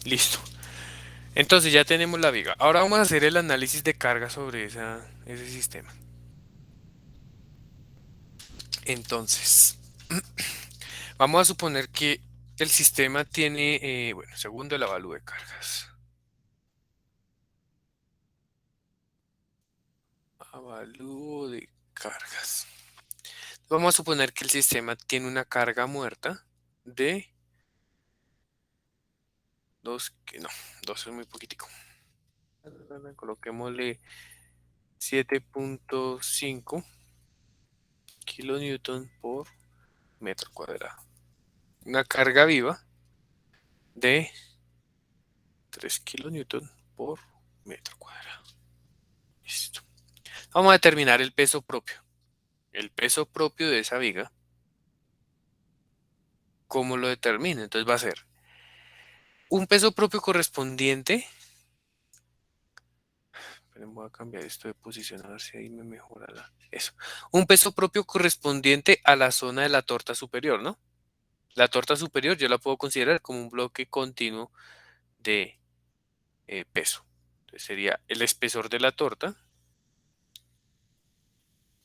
Listo. Entonces ya tenemos la viga. Ahora vamos a hacer el análisis de carga sobre ese sistema. Entonces, vamos a suponer que el sistema tiene, bueno, segundo el avalúo de cargas. Avalúo de cargas. Vamos a suponer que el sistema tiene una carga muerta de 2, no, 2 es muy poquitico. Coloquémosle 7.5 kilonewton por metro cuadrado. Una carga viva de 3 kilonewton por metro cuadrado. Listo. Vamos a determinar el peso propio. El peso propio de esa viga. ¿Cómo lo determina? Entonces va a ser un peso propio correspondiente. Esperen, voy a cambiar esto de posición a ver si ahí me mejora eso. Un peso propio correspondiente a la zona de la torta superior, ¿no? La torta superior yo la puedo considerar como un bloque continuo de peso. Entonces sería el espesor de la torta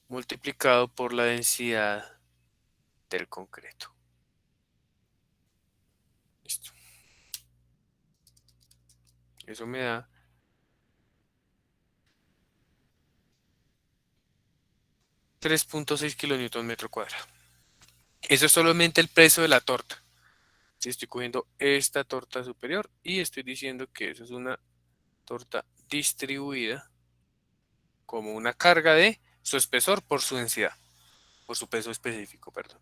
multiplicado por la densidad del concreto. Listo. Eso me da 3.6 kilonewton metro cuadrado. Eso es solamente el peso de la torta. Si estoy cogiendo esta torta superior y estoy diciendo que eso es una torta distribuida como una carga de su espesor por su densidad, por su peso específico, perdón.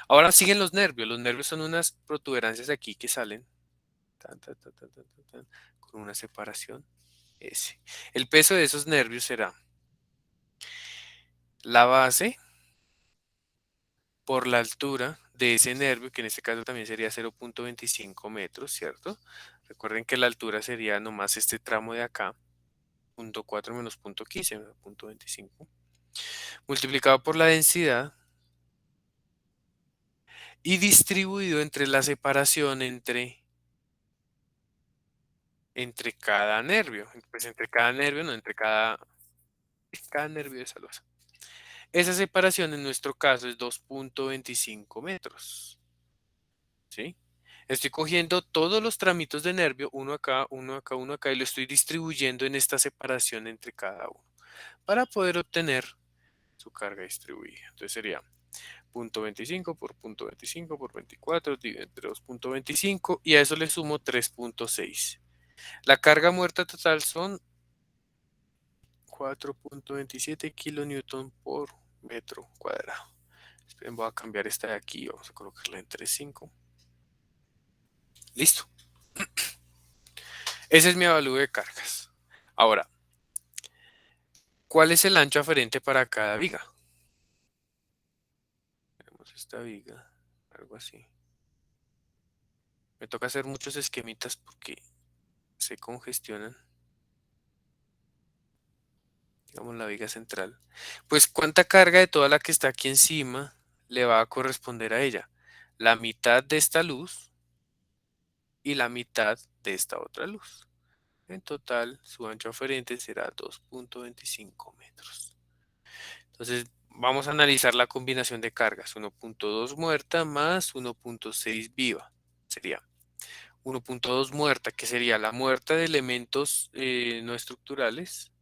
Ahora siguen los nervios. Los nervios son unas protuberancias aquí que salen tan, tan, tan, tan, tan, tan, tan, con una separación S. El peso de esos nervios será la base por la altura de ese nervio, que en este caso también sería 0.25 metros, ¿cierto? Recuerden que la altura sería nomás este tramo de acá, 0.4 menos 0.15, 0.25, multiplicado por la densidad y distribuido entre la separación entre cada nervio. Pues entre cada nervio, no entre cada nervio de esa losa. Esa separación en nuestro caso es 2.25 metros. ¿Sí? Estoy cogiendo todos los tramitos de nervio, uno acá, uno acá, uno acá, y lo estoy distribuyendo en esta separación entre cada uno para poder obtener su carga distribuida. Entonces sería 0.25 por 0.25 por 24 dividido entre 2.25 y a eso le sumo 3.6. La carga muerta total son 4.27 kilonewton por metro cuadrado. Esperen, voy a cambiar esta de aquí, vamos a colocarla en 3.5. Listo. Ese es mi avalúo de cargas. Ahora, ¿cuál es el ancho aferente para cada viga? Tenemos esta viga, algo así. Me toca hacer muchos esquemitas porque se congestionan. Digamos la viga central. Pues, ¿cuánta carga de toda la que está aquí encima le va a corresponder a ella? La mitad de esta luz y la mitad de esta otra luz. En total, su ancho aferente será 2.25 metros. Entonces, vamos a analizar la combinación de cargas. 1.2 muerta más 1.6 viva. Sería 1.2 muerta, que sería la muerta de elementos no estructurales,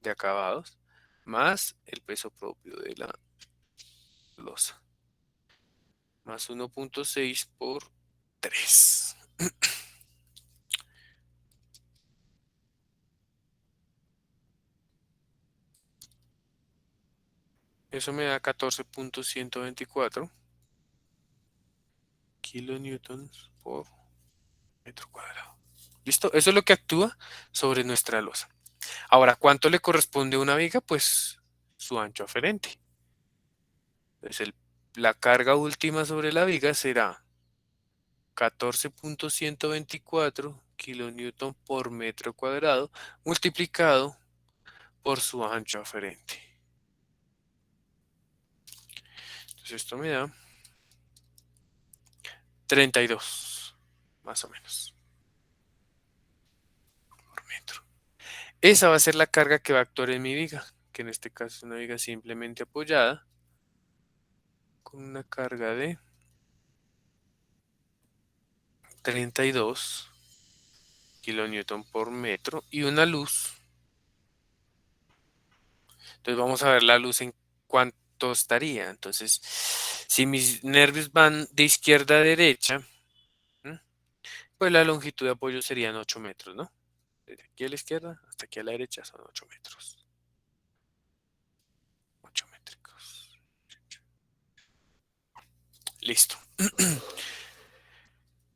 de acabados, más el peso propio de la losa. Más 1.6 por 3. Eso me da 14.124 kilonewtons por metro cuadrado. ¿Listo? Eso es lo que actúa sobre nuestra losa. Ahora, ¿cuánto le corresponde a una viga? Pues su ancho aferente. Entonces, la carga última sobre la viga será 14.124 kilonewton por metro cuadrado multiplicado por su ancho aferente. Entonces, esto me da 32, más o menos, por metro. Esa va a ser la carga que va a actuar en mi viga, que en este caso es una viga simplemente apoyada con una carga de 32 kilonewton por metro y una luz. Entonces vamos a ver la luz en cuánto estaría. Entonces, si mis nervios van de izquierda a derecha, ¿m? Pues la longitud de apoyo serían 8 metros, ¿no? Desde aquí a la izquierda hasta aquí a la derecha son 8 metros. 8 métricos. Listo.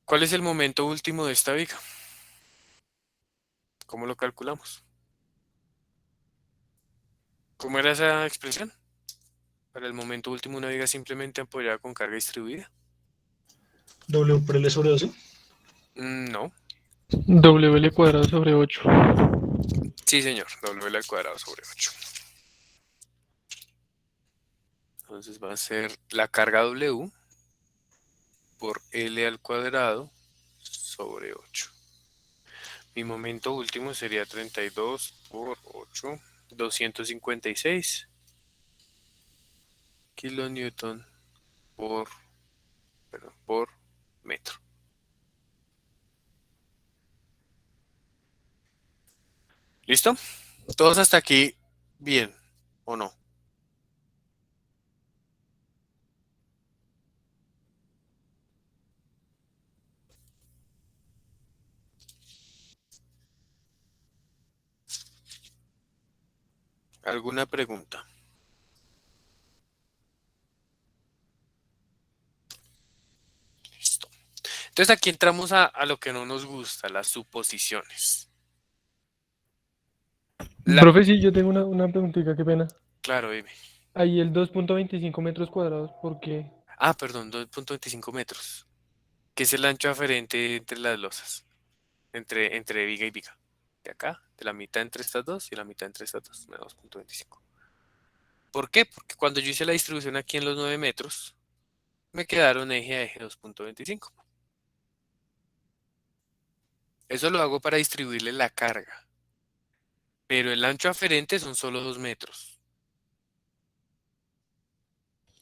¿Cuál es el momento último de esta viga? ¿Cómo lo calculamos? ¿Cómo era esa expresión? Para el momento último, una viga simplemente apoyada con carga distribuida. W por L sobre 12. No. WL cuadrado sobre 8. Sí, señor. W al cuadrado sobre 8. Entonces va a ser la carga W por L al cuadrado sobre 8. Mi momento último sería 32 por 8, 256 kilonewton por metro. ¿Listo? Todos hasta aquí bien, ¿o no? ¿Alguna pregunta? Entonces aquí entramos a lo que no nos gusta, las suposiciones. Profe, sí, yo tengo una preguntita, qué pena. Claro, dime. Ahí el 2.25 metros cuadrados, ¿por qué? Ah, perdón, 2.25 metros, que es el ancho aferente entre las losas, entre viga y viga. De acá, de la mitad entre estas dos y la mitad entre estas dos, me da 2.25. ¿Por qué? Porque cuando yo hice la distribución aquí en los 9 metros, me quedaron eje a eje 2.25. Eso lo hago para distribuirle la carga, pero el ancho aferente son solo 2 metros.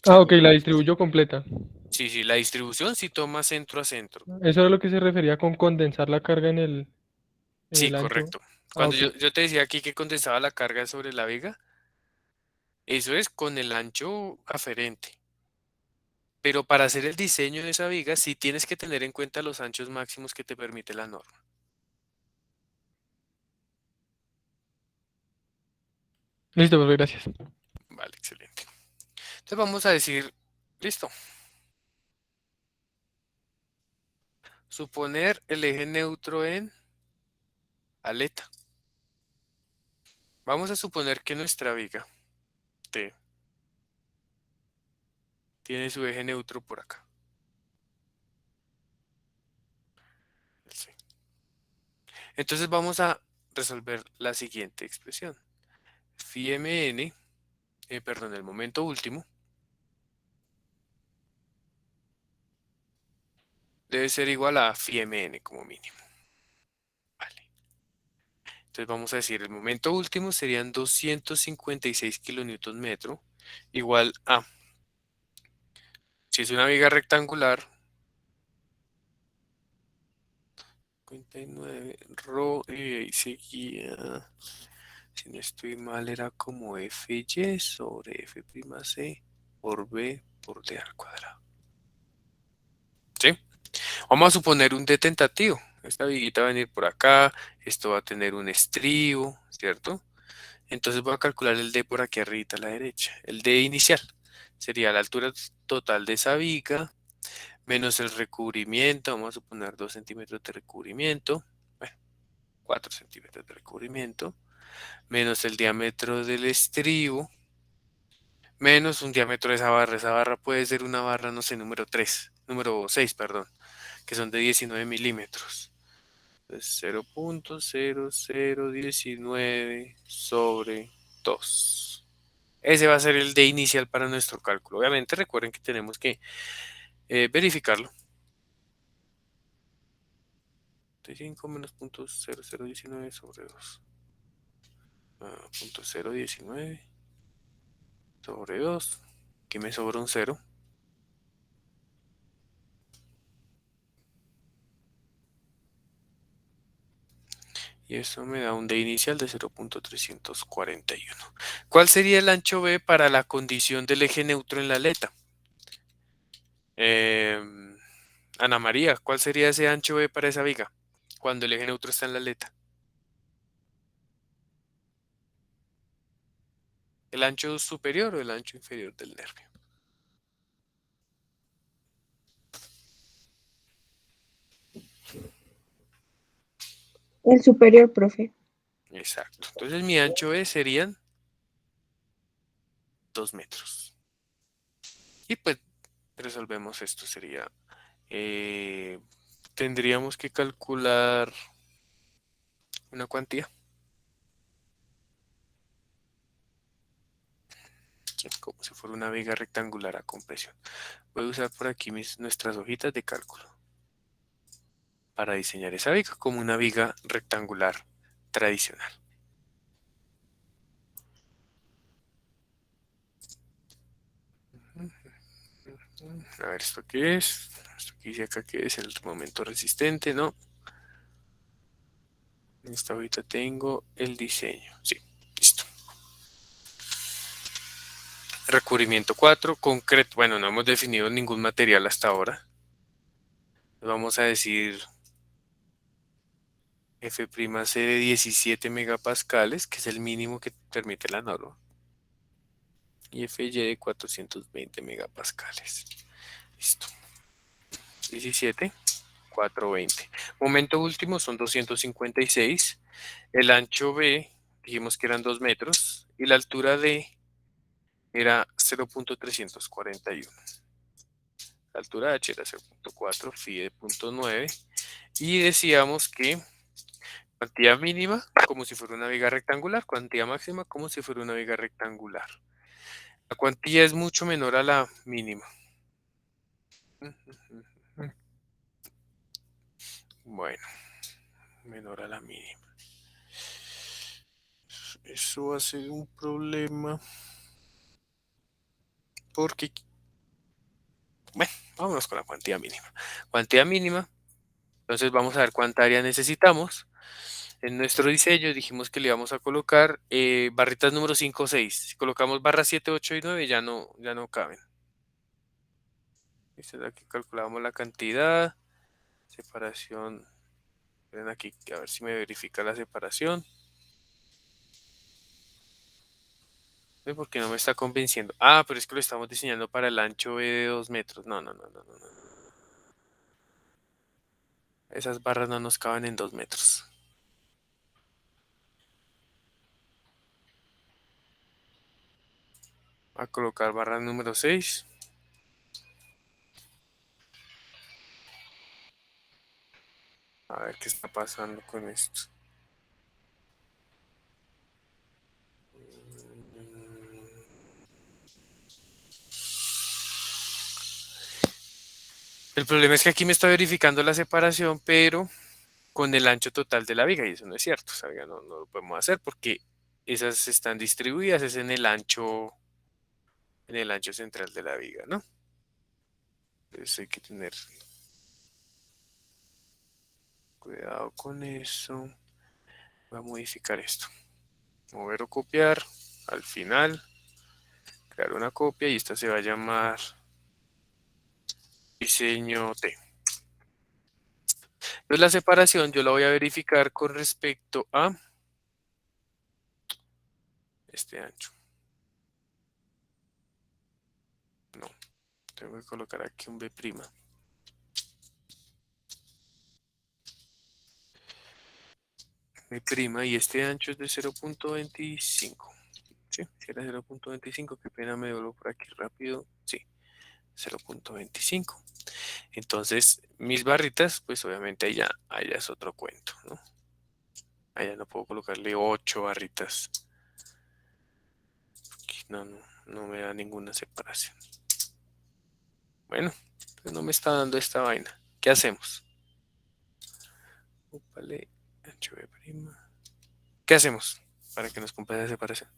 Ah, ok, la distribuyo completa. Sí, sí, la distribución sí toma centro a centro. Eso es lo que se refería con condensar la carga en Sí, el ancho. correcto. Ah, Cuando ok. yo te decía aquí que condensaba la carga sobre la viga, eso es con el ancho aferente. Pero para hacer el diseño de esa viga, sí tienes que tener en cuenta los anchos máximos que te permite la norma. Listo, profe, gracias. Vale, excelente. Entonces vamos a decir, listo. Suponer el eje neutro en aleta. Vamos a suponer que nuestra viga T tiene su eje neutro por acá. El C. Entonces vamos a resolver la siguiente expresión. Phi mn, perdón, el momento último, debe ser igual a phi mn como mínimo. Vale. Entonces vamos a decir, el momento último serían 256 kilonewton metro, igual a, si es una viga rectangular, 59 rho, y seguía, si no estoy mal, era como FY sobre F'C por B por D al cuadrado. ¿Sí? Vamos a suponer un D tentativo. Esta viguita va a venir por acá, esto va a tener un estribo, ¿cierto? Entonces voy a calcular el D por aquí arriba a la derecha. El D inicial sería la altura total de esa viga menos el recubrimiento. Vamos a suponer 2 centímetros de recubrimiento. Bueno, 4 centímetros de recubrimiento. Menos el diámetro del estribo. Menos un diámetro de esa barra. Esa barra puede ser una barra, no sé, número 6, perdón, que son de 19 milímetros. Entonces 0.0019 sobre 2. Ese va a ser el D inicial para nuestro cálculo. Obviamente recuerden que tenemos que verificarlo. 35 menos 0.0019 sobre 2. Punto 0.19 sobre 2. Aquí me sobra un 0. Y eso me da un D inicial de 0.341. ¿Cuál sería el ancho B para la condición del eje neutro en la aleta? Ana María, ¿cuál sería ese ancho B para esa viga cuando el eje neutro está en la aleta? ¿El ancho superior o el ancho inferior del nervio? El superior, profe. Exacto. Entonces mi ancho B serían 2 metros. Y pues resolvemos esto. Sería, tendríamos que calcular una cuantía. Sí, como si fuera una viga rectangular a compresión. Voy a usar por aquí nuestras hojitas de cálculo para diseñar esa viga como una viga rectangular tradicional. A ver, ¿esto qué es? Esto que dice acá que es el momento resistente, ¿no? Esta ahorita tengo el diseño. Sí, listo. Recubrimiento 4, concreto. Bueno, no hemos definido ningún material hasta ahora. Vamos a decir F'C de 17 megapascales, que es el mínimo que permite la norma. Y Fy de 420 megapascales. Listo. 17, 420. Momento último son 256. El ancho B, dijimos que eran 2 metros. Y la altura D era 0.341. La altura H era 0.4, phi de 0.9. Y decíamos que cuantía mínima como si fuera una viga rectangular, cuantía máxima como si fuera una viga rectangular. La cuantía es mucho menor a la mínima. Bueno, menor a la mínima. Eso va a ser un problema porque, bueno, vámonos con la cuantía mínima. Cuantía mínima, entonces vamos a ver cuánta área necesitamos. En nuestro diseño dijimos que le íbamos a colocar barritas número 5 o 6. Si colocamos barras 7, 8 y 9 ya no caben. Aquí calculamos la cantidad, separación. Ven aquí, a ver si me verifica la separación. ¿Por qué no me está convenciendo? Ah, pero es que lo estamos diseñando para el ancho B de 2 metros. No, no, no, no, no, no. Esas barras no nos caben en 2 metros. A colocar barra número 6. A ver qué está pasando con esto. El problema es que aquí me está verificando la separación, pero con el ancho total de la viga, y eso no es cierto. O sea, ya no lo podemos hacer porque esas están distribuidas, es en el ancho central de la viga, ¿no? Entonces hay que tener cuidado con eso. Voy a modificar esto. Mover o copiar. Al final, crear una copia y esta se va a llamar diseño T. Entonces la separación yo la voy a verificar con respecto a este ancho. No, tengo que colocar aquí un B'. B' y este ancho es de 0.25. ¿Sí? Si era 0.25, qué pena, me doblo por aquí rápido. Sí, 0.25. Entonces, mis barritas, pues obviamente ahí ya es otro cuento, ¿no? Allá no puedo colocarle 8 barritas. No me da ninguna separación. Bueno, pues no me está dando esta vaina. ¿Qué hacemos? Vale, ancho B'. ¿Qué hacemos para que nos cumpla esa separación?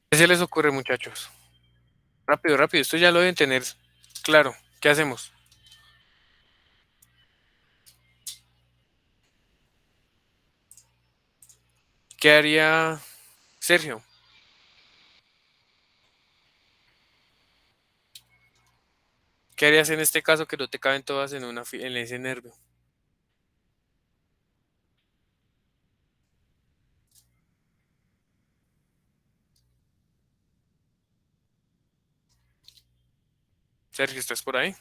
¿Qué se les ocurre, muchachos? Rápido, rápido, esto ya lo deben tener claro. ¿Qué hacemos? ¿Qué haría Sergio? ¿Qué harías en este caso que no te caben todas en ese nervio? Sergio, ¿estás por ahí?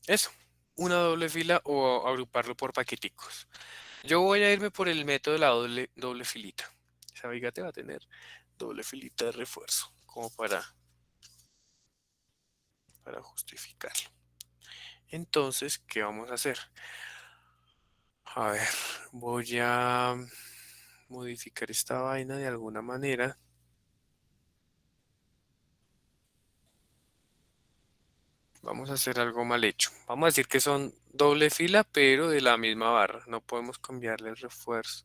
Eso, una doble fila o agruparlo por paqueticos. Yo voy a irme por el método de la doble filita. Esa viga te va a tener doble filita de refuerzo, como para justificarlo. Entonces, ¿qué vamos a hacer? A ver, voy a modificar esta vaina de alguna manera. Vamos a hacer algo mal hecho. Vamos a decir que son doble fila, pero de la misma barra. No podemos cambiarle el refuerzo.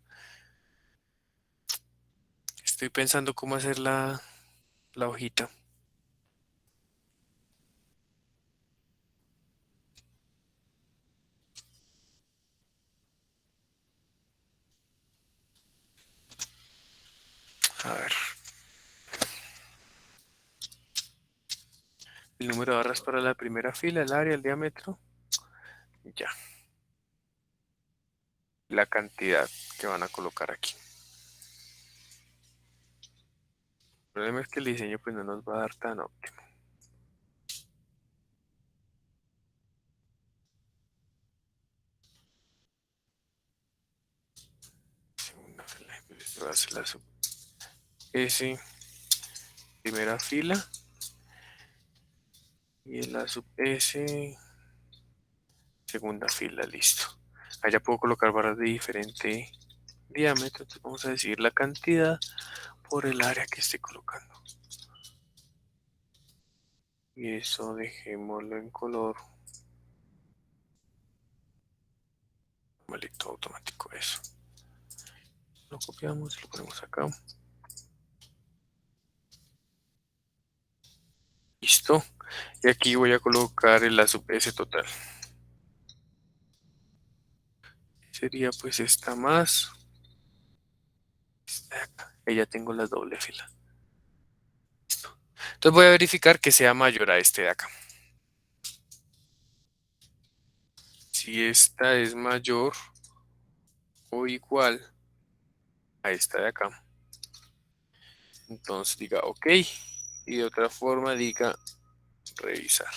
Estoy pensando cómo hacer la hojita. A ver. El número de barras para la primera fila, el área, el diámetro. Ya. La cantidad que van a colocar aquí. El problema es que el diseño pues no nos va a dar tan óptimo. Segunda fila, esto va a ser la sub S, primera fila. Y en la sub S, segunda fila, listo. Allá puedo colocar barras de diferente diámetro. Entonces vamos a decir la cantidad por el área que esté colocando. Y eso dejémoslo en color. Malito automático eso. Lo copiamos y lo ponemos acá. Listo. Y aquí voy a colocar la sub S total. Sería pues esta más. Esta de acá. Ahí ya tengo la doble fila. Listo. Entonces voy a verificar que sea mayor a este de acá. Si esta es mayor o igual a esta de acá, entonces diga OK. Y de otra forma diga revisar.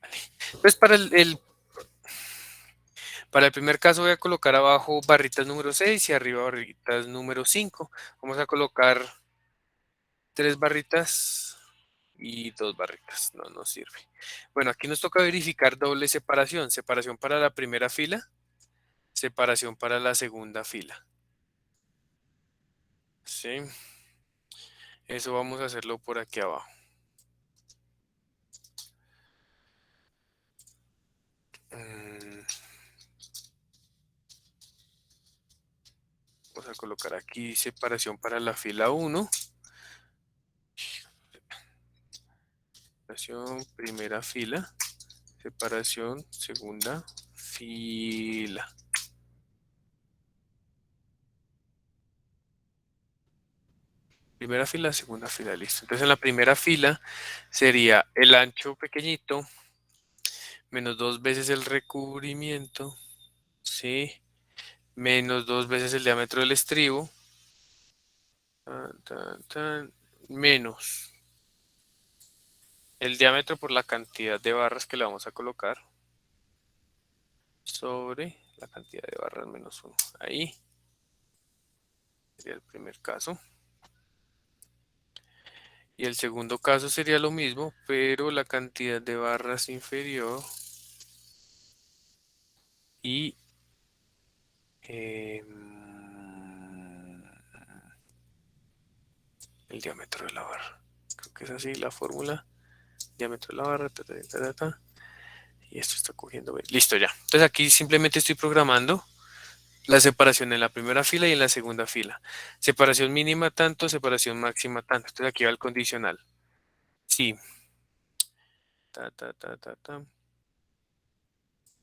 Vale. Entonces para el primer caso voy a colocar abajo barritas número 6 y arriba barritas número 5. Vamos a colocar 3 barritas y 2 barritas. No nos sirve. Bueno, aquí nos toca verificar doble separación. Separación para la primera fila, separación para la segunda fila. ¿Sí? Eso vamos a hacerlo por aquí abajo. Vamos a colocar aquí separación para la fila 1. Separación primera fila. Separación segunda fila. Primera fila, segunda fila, listo. Entonces en la primera fila sería el ancho pequeñito menos 2 veces el recubrimiento, ¿sí? Menos 2 veces el diámetro del estribo, menos el diámetro por la cantidad de barras que le vamos a colocar sobre la cantidad de barras menos 1. Ahí sería el primer caso. Y el segundo caso sería lo mismo, pero la cantidad de barras inferior y el diámetro de la barra. Creo que es así la fórmula. Diámetro de la barra, y esto está cogiendo B. Listo ya. Entonces aquí simplemente estoy programando la separación en la primera fila y en la segunda fila. Separación mínima tanto, separación máxima tanto. Entonces aquí va el condicional. Sí.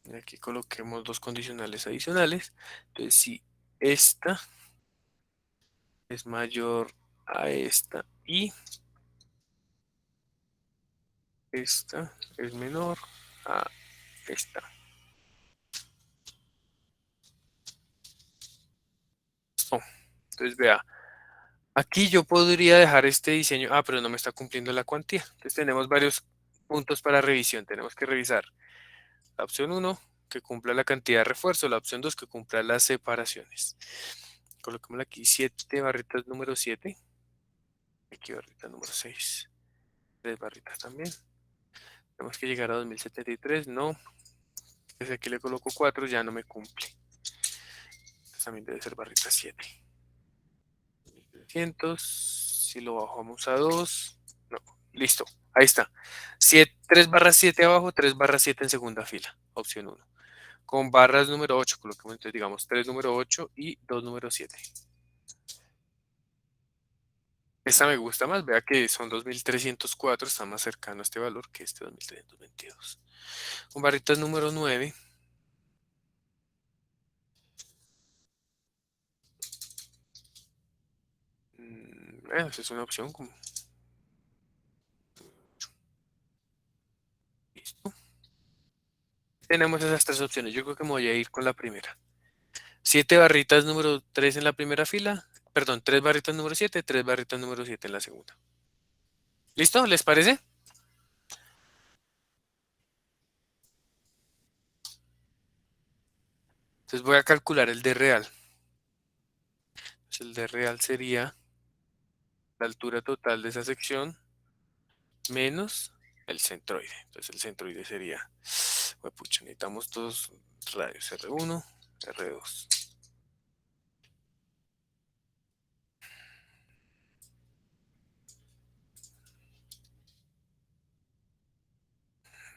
Y aquí coloquemos 2 condicionales adicionales. Entonces si esta es mayor a esta y esta es menor a esta. Entonces vea, aquí yo podría dejar este diseño, pero no me está cumpliendo la cuantía. Entonces tenemos varios puntos para revisión. Tenemos que revisar la opción 1, que cumpla la cantidad de refuerzo, la opción 2, que cumpla las separaciones. Coloquémosle aquí 7 barritas número 7. Aquí barrita número 6. 3 barritas también. Tenemos que llegar a 2073, no. Desde aquí le coloco 4, ya no me cumple. Entonces también debe ser barrita 7. 300, Si lo bajamos a 2, no, listo, ahí está. 3/7 abajo, 3/7 en segunda fila, opción 1. Con barras número 8, coloquemos entonces, digamos, 3 número 8 y 2 número 7. Esta me gusta más, vea que son 2304, está más cercano a este valor que este 2322. Con barritas número 9. Esa es una opción como... Listo. Tenemos esas tres opciones. Yo creo que me voy a ir con la primera. 7 barritas número 3 en la primera fila. Perdón, 3 barritas número 7, 3 barritas número 7 en la segunda. ¿Listo? ¿Les parece? Entonces voy a calcular el D real. Entonces el D real sería la altura total de esa sección menos el centroide. Entonces el centroide sería, pucha, necesitamos dos radios, R1, R2.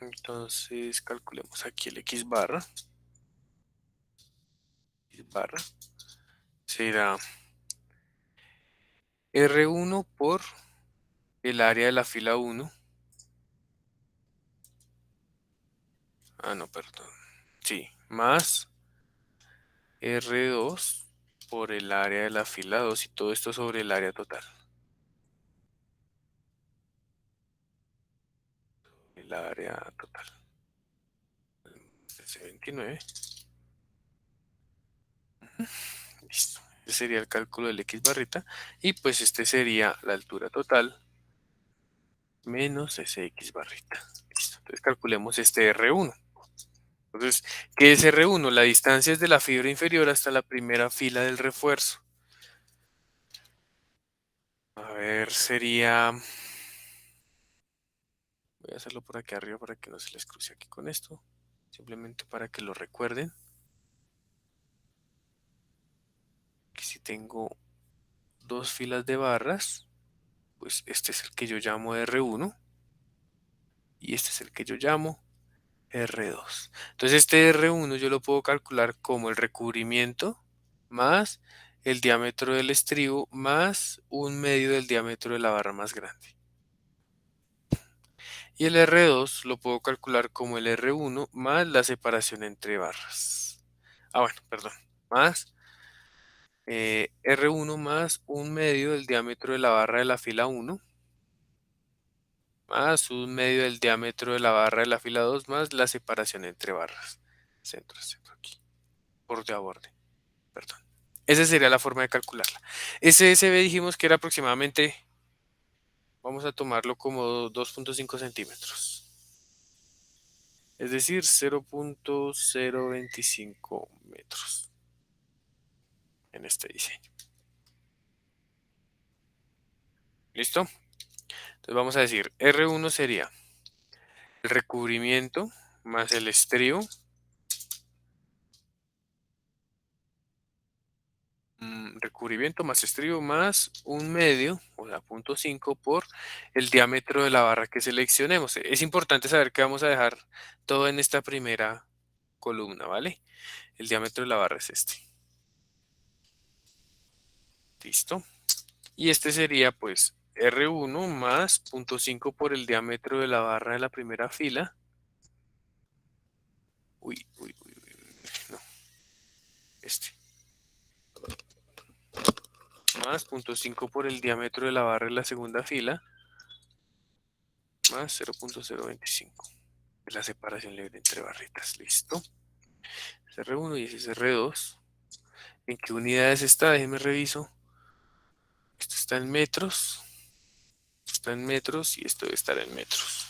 Entonces calculemos aquí el X barra. X barra será R1 por el área de la fila 1. Ah, no, perdón. Sí, más R2 por el área de la fila 2 y todo esto sobre el área total. El área total. S29. Listo. Ese sería el cálculo del X barrita. Y pues este sería la altura total menos ese X barrita. Listo. Entonces calculemos este R1. Entonces, ¿qué es R1? La distancia es de la fibra inferior hasta la primera fila del refuerzo. A ver, sería... Voy a hacerlo por aquí arriba para que no se les cruce aquí con esto. Simplemente para que lo recuerden. Que si tengo dos filas de barras, pues este es el que yo llamo R1 y este es el que yo llamo R2. Entonces este R1 yo lo puedo calcular como el recubrimiento más el diámetro del estribo más 1/2 del diámetro de la barra más grande. Y el R2 lo puedo calcular como el R1 más la separación entre barras. Ah, bueno, perdón. Más R1 más 1/2 del diámetro de la barra de la fila 1 más 1/2 del diámetro de la barra de la fila 2 más la separación entre barras. Centro, centro aquí. Borde a borde. Perdón. Esa sería la forma de calcularla. SSB dijimos que era aproximadamente, vamos a tomarlo como 2.5 centímetros. Es decir, 0.025 metros en este diseño. ¿Listo? Entonces vamos a decir, R1 sería el recubrimiento más el estribo recubrimiento más estribo más 1/2, o sea, 0.5 por el diámetro de la barra que seleccionemos. Es importante saber que vamos a dejar todo en esta primera columna, ¿vale? El diámetro de la barra es este. Listo. Y este sería pues R1 más 0.5 por el diámetro de la barra de la primera fila. Uy, no. Este. Más 0.5 por el diámetro de la barra de la segunda fila. Más 0.025. La separación libre entre barritas. Listo. Es R1 y ese es R2. ¿En qué unidades está? Déjenme reviso. Esto está en metros. Está en metros y esto debe estar en metros.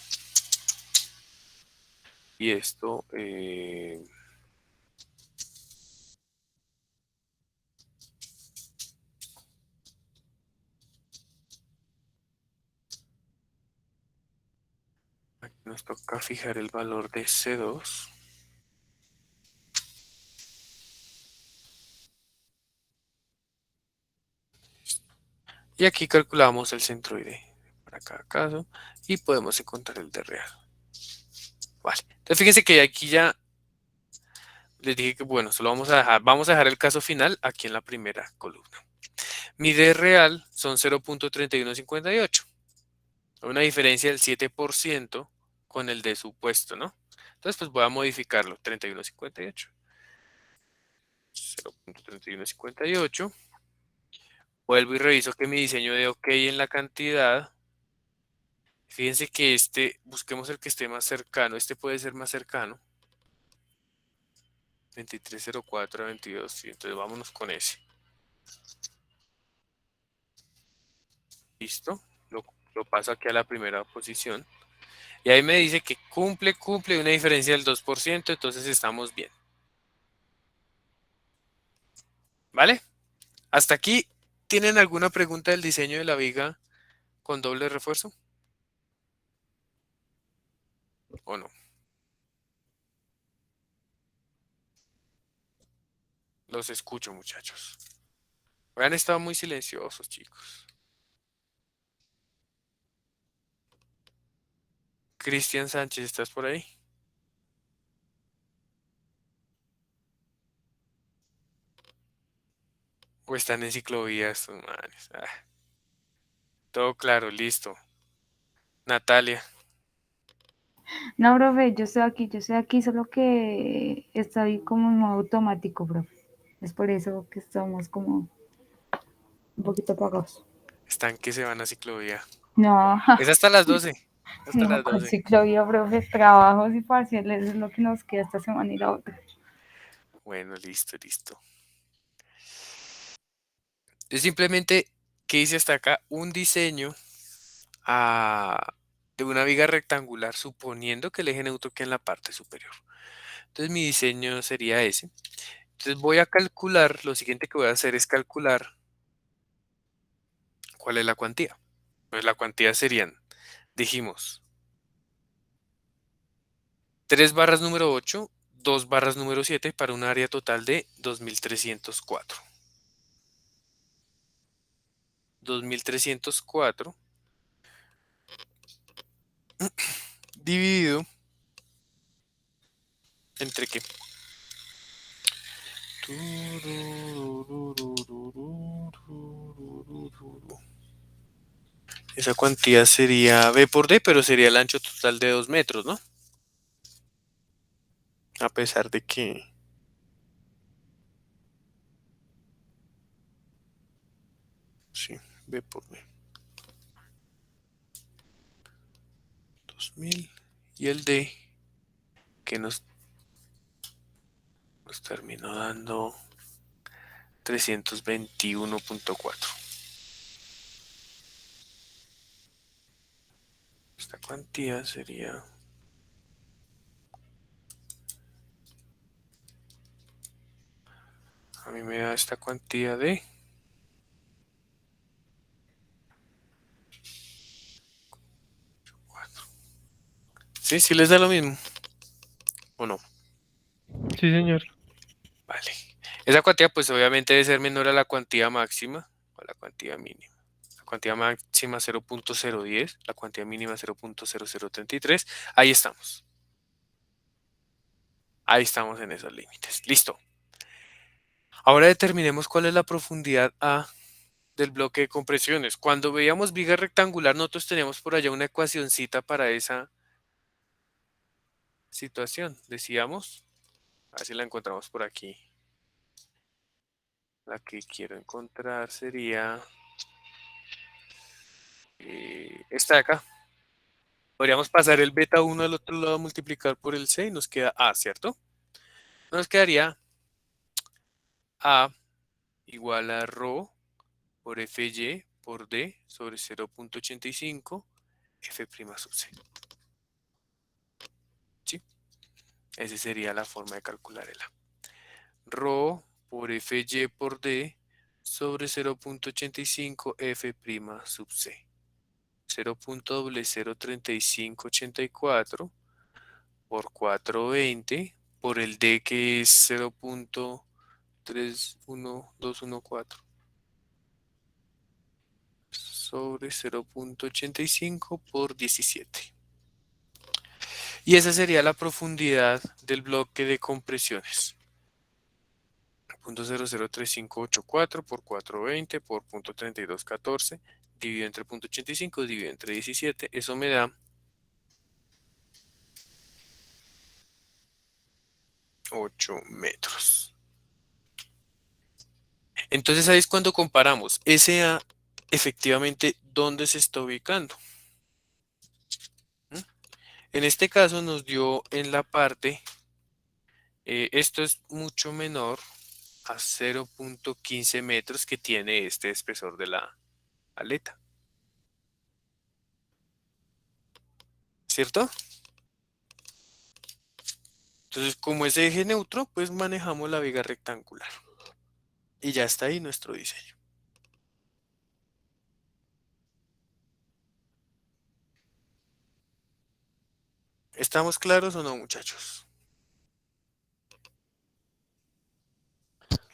Y esto... aquí nos toca fijar el valor de C2. Y aquí calculamos el centroide para cada caso y podemos encontrar el de real. Vale. Entonces fíjense que aquí ya les dije que bueno, solo vamos a dejar el caso final aquí en la primera columna. Mi D real son 0.3158. Una diferencia del 7% con el de supuesto, ¿no? Entonces pues voy a modificarlo, 3158. 0.3158. Vuelvo y reviso que mi diseño dé OK en la cantidad. Fíjense que busquemos el que esté más cercano. Este puede ser más cercano. 2304 a 22. Sí, entonces vámonos con ese. Listo. Lo paso aquí a la primera posición. Y ahí me dice que cumple una diferencia del 2%. Entonces estamos bien. ¿Vale? Hasta aquí. ¿Tienen alguna pregunta del diseño de la viga con doble refuerzo? ¿O no? Los escucho, muchachos. Han estado muy silenciosos, chicos. Cristian Sánchez, ¿estás por ahí? ¿O están en ciclovía estos manes? Todo claro, listo. Natalia, No, profe, yo estoy aquí, solo que estoy como en modo automático, profe. Es por eso que estamos como un poquito apagados. están que se van a ciclovía. No, Es hasta las 12. Hasta no, las con 12. ciclovía, profe, trabajos y parciales es lo que nos queda esta semana y la otra. Bueno, listo, listo. Yo simplemente que hice hasta acá un diseño de una viga rectangular, suponiendo que el eje neutro queda en la parte superior. Entonces mi diseño sería ese. Entonces voy a calcular, lo siguiente que voy a hacer es calcular cuál es la cuantía. Pues la cuantía serían, dijimos, 3 barras número 8, 2 barras número 7 para un área total de 2304. 2304 dividido entre qué. Esa cuantía sería B por D, pero sería el ancho total de 2 metros, ¿no? A pesar de que... Sí, B por D. 2000. Y el D, que nos terminó dando 321.4. Esta cuantía sería... A mí me da esta cuantía de... Sí, sí les da lo mismo. ¿O no? Sí, señor. Vale. Esa cuantía pues obviamente debe ser menor a la cuantía máxima o a la cuantía mínima. La cuantía máxima 0.010, la cuantía mínima 0.0033. Ahí estamos. Ahí estamos en esos límites. Listo. Ahora determinemos cuál es la profundidad A del bloque de compresiones. Cuando veíamos viga rectangular, nosotros teníamos por allá una ecuacioncita para esa situación. Decíamos, a ver si la encontramos por aquí. La que quiero encontrar sería esta de acá. Podríamos pasar el beta 1 al otro lado, multiplicar por el C y nos queda A, ¿cierto? Nos quedaría A igual a ρ por FY por D sobre 0.85 F' sub C. ¿Sí? Esa sería la forma de calcular el A. ρ por FY por D sobre 0.85 F' sub C. 0.03584 por 420 por el D que es 0.31214. sobre 0.85 por 17. Y esa sería la profundidad del bloque de compresiones. 0.003584 por 420 por 0.3214 dividido entre 0.85 dividido entre 17. Eso me da 8 metros. Entonces ahí es cuando comparamos SA efectivamente dónde se está ubicando. En este caso nos dio en la parte, esto es mucho menor a 0.15 metros que tiene este espesor de la aleta. ¿Cierto? Entonces, como es eje neutro, pues manejamos la viga rectangular. Y ya está ahí nuestro diseño. ¿Estamos claros o no, muchachos?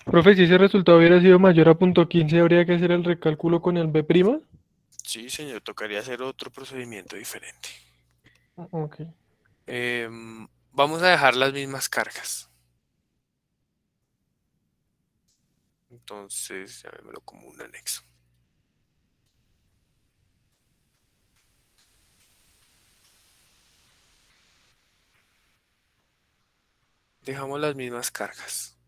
Profe, si ese resultado hubiera sido mayor a .15, ¿habría que hacer el recálculo con el B'? Sí, señor, tocaría hacer otro procedimiento diferente. Ok. Vamos a dejar las mismas cargas. Entonces, llamémoslo como un anexo. Dejamos las mismas cargas.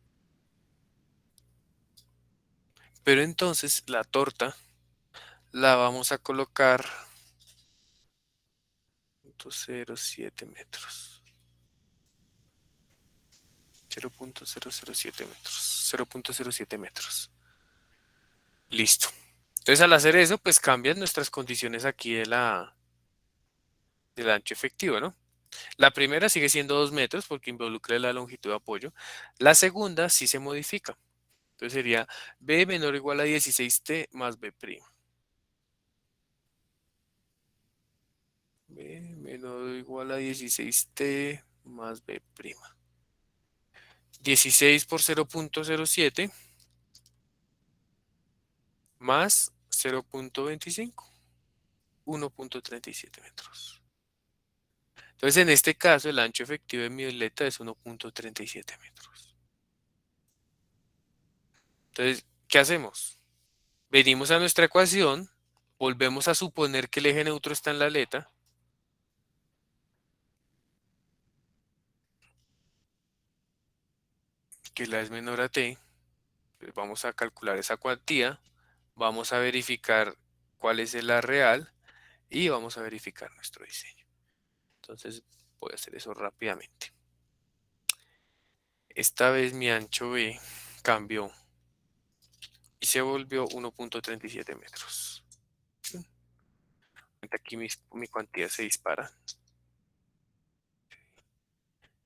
Pero entonces la torta la vamos a colocar 0.07 metros. 0.007 metros. 0.07 metros. Listo. Entonces al hacer eso, pues cambian nuestras condiciones aquí del ancho efectivo, ¿no? La primera sigue siendo 2 metros porque involucra la longitud de apoyo. La segunda sí se modifica. Entonces sería B menor o igual a 16T más B'. B menor o igual a 16T más B'. 16 por 0.07 más 0.25. 1.37 metros. Entonces, en este caso, el ancho efectivo de mi aleta es 1.37 metros. Entonces, ¿qué hacemos? Venimos a nuestra ecuación, volvemos a suponer que el eje neutro está en la aleta. Que la es menor a t. Pues vamos a calcular esa cuantía. Vamos a verificar cuál es el A real y vamos a verificar nuestro diseño. Entonces, voy a hacer eso rápidamente. Esta vez mi ancho B cambió y se volvió 1.37 metros. Aquí mi cuantía se dispara.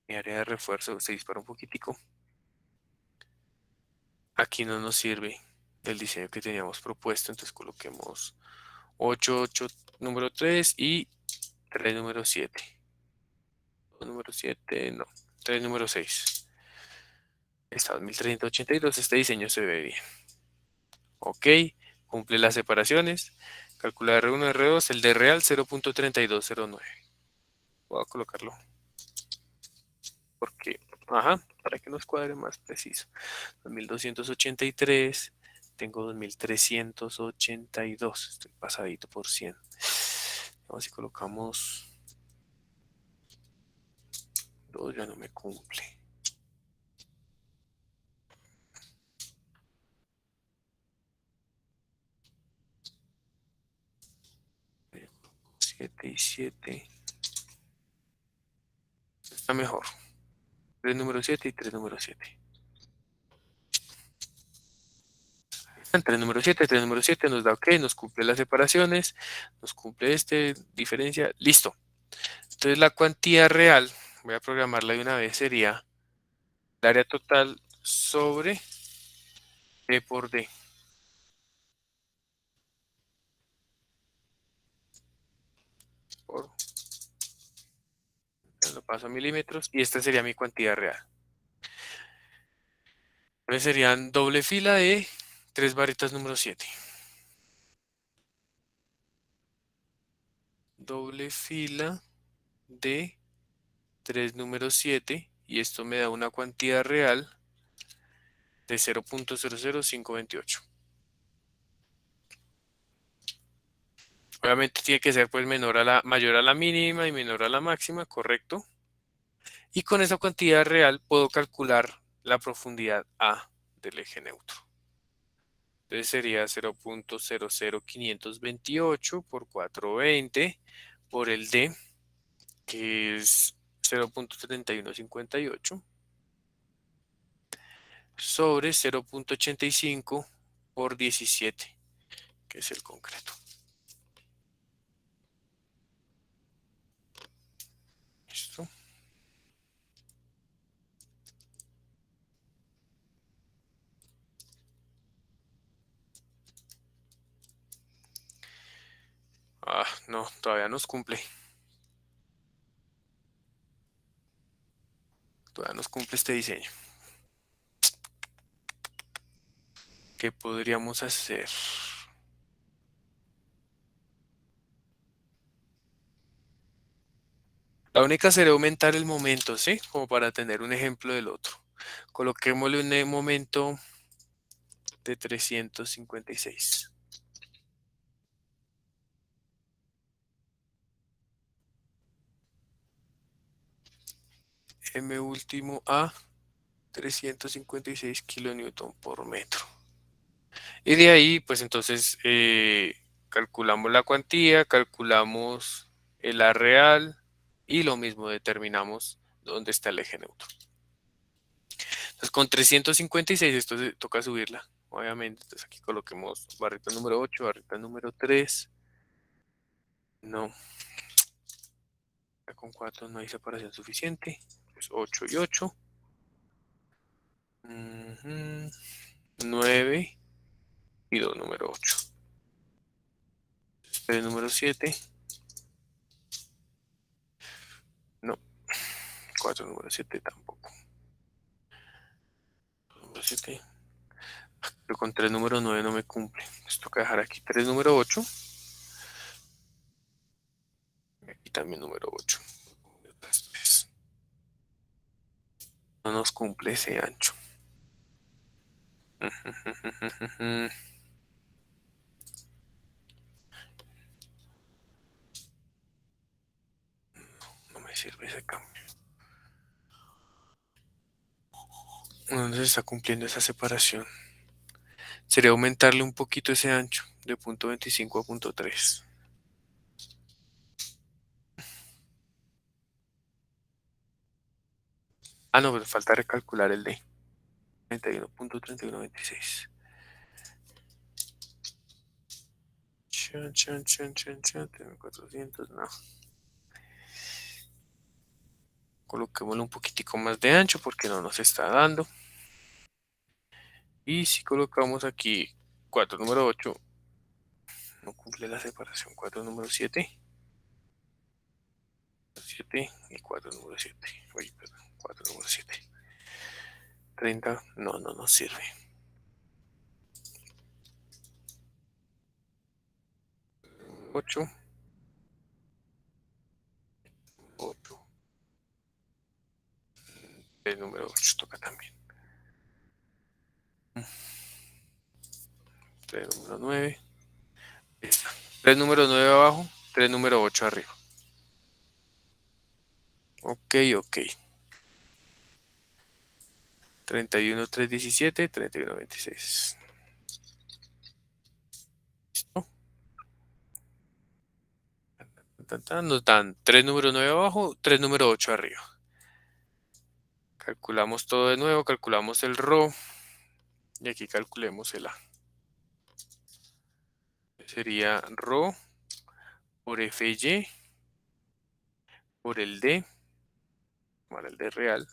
Mi área de refuerzo se dispara un poquitico. Aquí no nos sirve el diseño que teníamos propuesto, entonces coloquemos 8, 8 número 3 y 3 número 7. Número 7, no, 3 número 6. Está 2382, este diseño se ve bien. Ok, cumple las separaciones. Calcula R1, R2, el de real 0.3209. Voy a colocarlo. Porque, para que nos cuadre más preciso. 2283, tengo 2382, estoy pasadito por 100. Vamos si colocamos 2, ya no me cumple. 7 y 7. Está mejor. 3 número 7 y 3 número 7. 3 número 7, 3 número 7 nos da ok, nos cumple las separaciones, nos cumple diferencia, listo. Entonces la cuantía real, voy a programarla de una vez, sería el área total sobre D por D. Lo paso a milímetros y esta sería mi cuantía real. Entonces serían doble fila de 3 barritas número 7. doble fila de 3 número 7 y esto me da una cuantía real de 0.00528. Obviamente tiene que ser pues mayor a la mínima y menor a la máxima, correcto. Y con esa cuantía real puedo calcular la profundidad A del eje neutro. Entonces sería 0.00528 por 420 por el D, que es 0.3158, sobre 0.85 por 17, que es el concreto. ¿Listo? Ah, no, todavía nos cumple. Todavía nos cumple este diseño. ¿Qué podríamos hacer? La única sería aumentar el momento, ¿sí? Como para tener un ejemplo del otro. Coloquémosle un momento de 356. M último a 356 kilonewton por metro. Y de ahí, pues entonces calculamos la cuantía, calculamos el A real y lo mismo determinamos dónde está el eje neutro. Entonces con 356 esto toca subirla, obviamente. Entonces aquí coloquemos barrita número 8, barrita número 3. No, ya con 4 no hay separación suficiente. Pues 8 y 8. 9 y 2 número 8. 3 número 7. No, 4 número 7 tampoco. Número 7. Pero con 3 número 9 no me cumple. Entonces toca dejar aquí 3 número 8. Y aquí también número 8. No nos cumple ese ancho. No me sirve ese cambio. ¿Dónde se está cumpliendo esa separación? Sería aumentarle un poquito ese ancho de punto 25 a punto 3. Ah, no, pero falta recalcular el D. 31.3126. Chan, 3400, no. Coloquémosle un poquitico más de ancho porque no nos está dando. Y si colocamos aquí 4 número 8, no cumple la separación. 4 número 7. 7 y 4 número 7. Oye, perdón, 4 número 7. 30, no nos sirve. 8. 8. El número 8 toca también. 3 número 9. 3 número 9 abajo, 3 número 8 arriba. Ok. 31, 3, 17, 31, 26. ¿Listo? Nos dan 3 número 9 abajo, 3 número 8 arriba. Calculamos todo de nuevo, calculamos el ρ y aquí calculemos el A. Sería ρ por FY por el D, para el D real,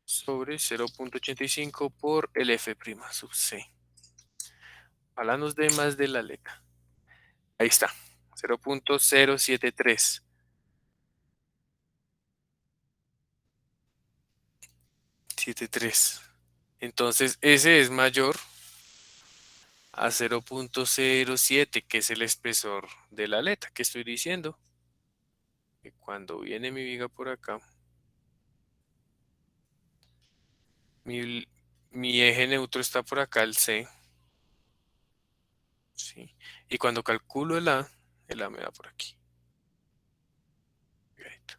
sobre 0.85 por el F' sub C. Ojalá nos dé más de la letra. Ahí está, 0.073. 73. Entonces ese es mayor a 0.07, que es el espesor de la aleta. ¿Qué estoy diciendo? Que cuando viene mi viga por acá, mi eje neutro está por acá, el C. ¿Sí? Y cuando calculo el A me da por aquí. Pegadito.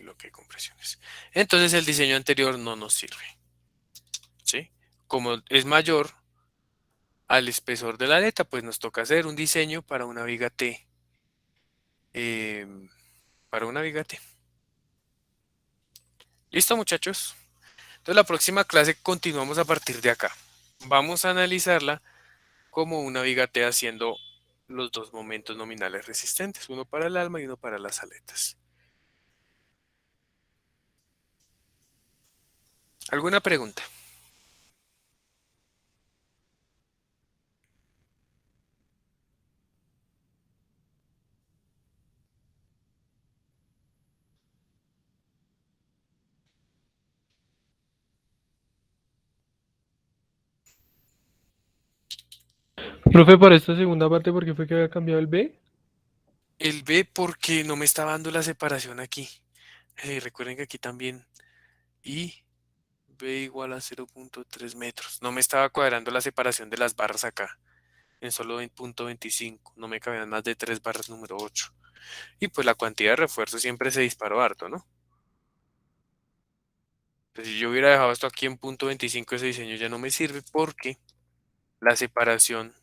Bloque de compresiones. Entonces el diseño anterior no nos sirve. ¿Sí? Como es mayor al espesor de la aleta, pues nos toca hacer un diseño para una viga T. Para una viga T. ¿Listo, muchachos? Entonces la próxima clase continuamos a partir de acá. Vamos a analizarla como una viga T haciendo los dos momentos nominales resistentes, uno para el alma y uno para las aletas. ¿Alguna pregunta? Profe, para esta segunda parte, ¿por qué fue que había cambiado el B? El B porque no me estaba dando la separación aquí. Recuerden que aquí también y B igual a 0.3 metros. No me estaba cuadrando la separación de las barras acá. En solo 20.25. No me cabían más de 3 barras número 8. Y pues la cantidad de refuerzo siempre se disparó harto, ¿no? Entonces, si yo hubiera dejado esto aquí en punto 25, ese diseño ya no me sirve porque la separación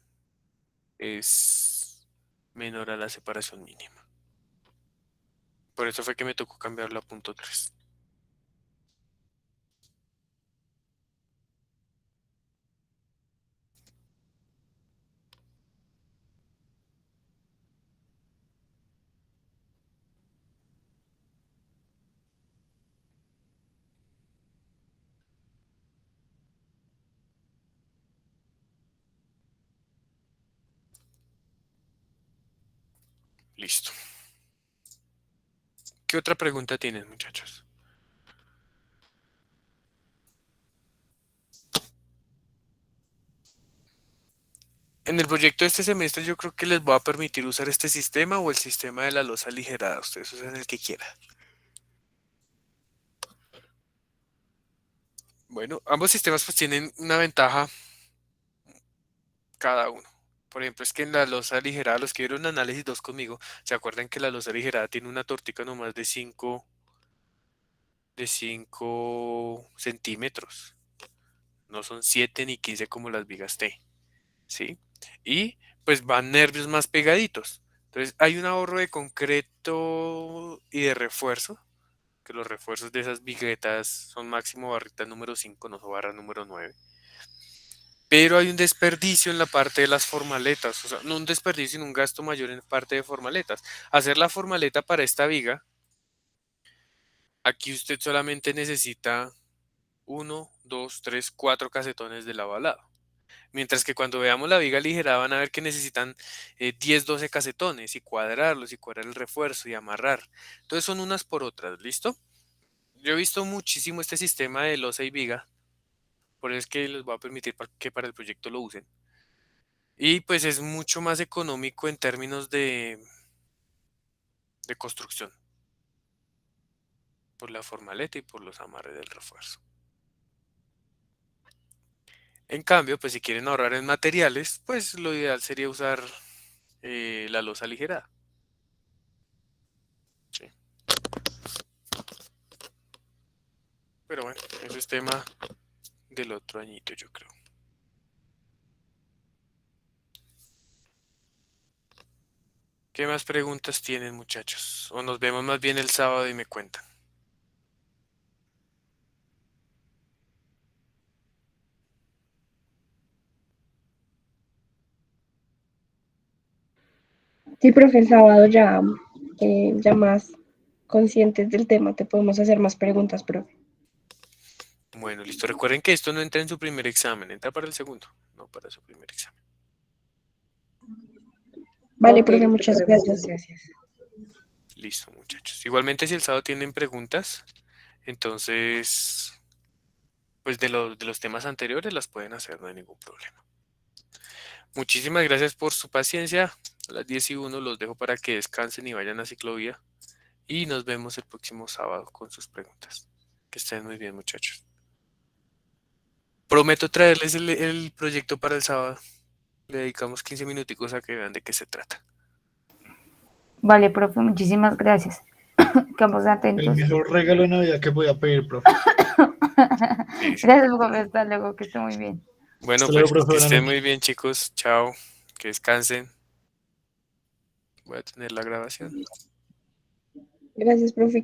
es menor a la separación mínima. Por eso fue que me tocó cambiarlo a punto 3. Listo. ¿Qué otra pregunta tienen, muchachos? En el proyecto de este semestre yo creo que les voy a permitir usar este sistema o el sistema de la losa aligerada. Ustedes usan el que quieran. Bueno, ambos sistemas pues tienen una ventaja cada uno. Por ejemplo, es que en la losa aligerada, los que vieron análisis 2 conmigo, ¿se acuerdan que la losa aligerada tiene una tortica nomás de 5 centímetros? No son 7 ni 15 como las vigas T, ¿sí? Y pues van nervios más pegaditos. Entonces hay un ahorro de concreto y de refuerzo, que los refuerzos de esas viguetas son máximo barrita número 5, no son barra número 9. Pero hay un desperdicio en la parte de las formaletas, o sea, no un desperdicio, sino un gasto mayor en parte de formaletas. Hacer la formaleta para esta viga, aquí usted solamente necesita 1, 2, 3, 4 casetones de lado a lado. Mientras que cuando veamos la viga ligera van a ver que necesitan 10, 12 casetones y cuadrarlos y cuadrar el refuerzo y amarrar. Entonces son unas por otras, ¿listo? Yo he visto muchísimo este sistema de losa y viga, por eso es que les voy a permitir que para el proyecto lo usen. Y pues es mucho más económico en términos de construcción, por la formaleta y por los amarres del refuerzo. En cambio, pues si quieren ahorrar en materiales, pues lo ideal sería usar la losa aligerada. Sí. Pero bueno, eso es tema del otro añito, yo creo. ¿Qué más preguntas tienen, muchachos? O nos vemos más bien el sábado y me cuentan. Sí, profe, el sábado ya, ya más conscientes del tema, te podemos hacer más preguntas, profe. Bueno, listo. Recuerden que esto no entra en su primer examen, entra para el segundo, no para su primer examen. Vale, profe, muchas gracias. Listo, muchachos. Igualmente, si el sábado tienen preguntas, entonces pues de los temas anteriores las pueden hacer, no hay ningún problema. Muchísimas gracias por su paciencia. A las 10:01 los dejo para que descansen y vayan a ciclovía. Y nos vemos el próximo sábado con sus preguntas. Que estén muy bien, muchachos. Prometo traerles el proyecto para el sábado. Le dedicamos 15 minuticos a que vean de qué se trata. Vale, profe, muchísimas gracias. Quedamos El atentos. mejor regalo de Navidad que podía pedir, profe. Sí, sí. Gracias, profe. Hasta luego, que esté muy bien. Bueno, Hasta luego, pues profe. que Buenas estén noches. muy bien, chicos. Chao. Que descansen. Voy a tener la grabación. Gracias, profe.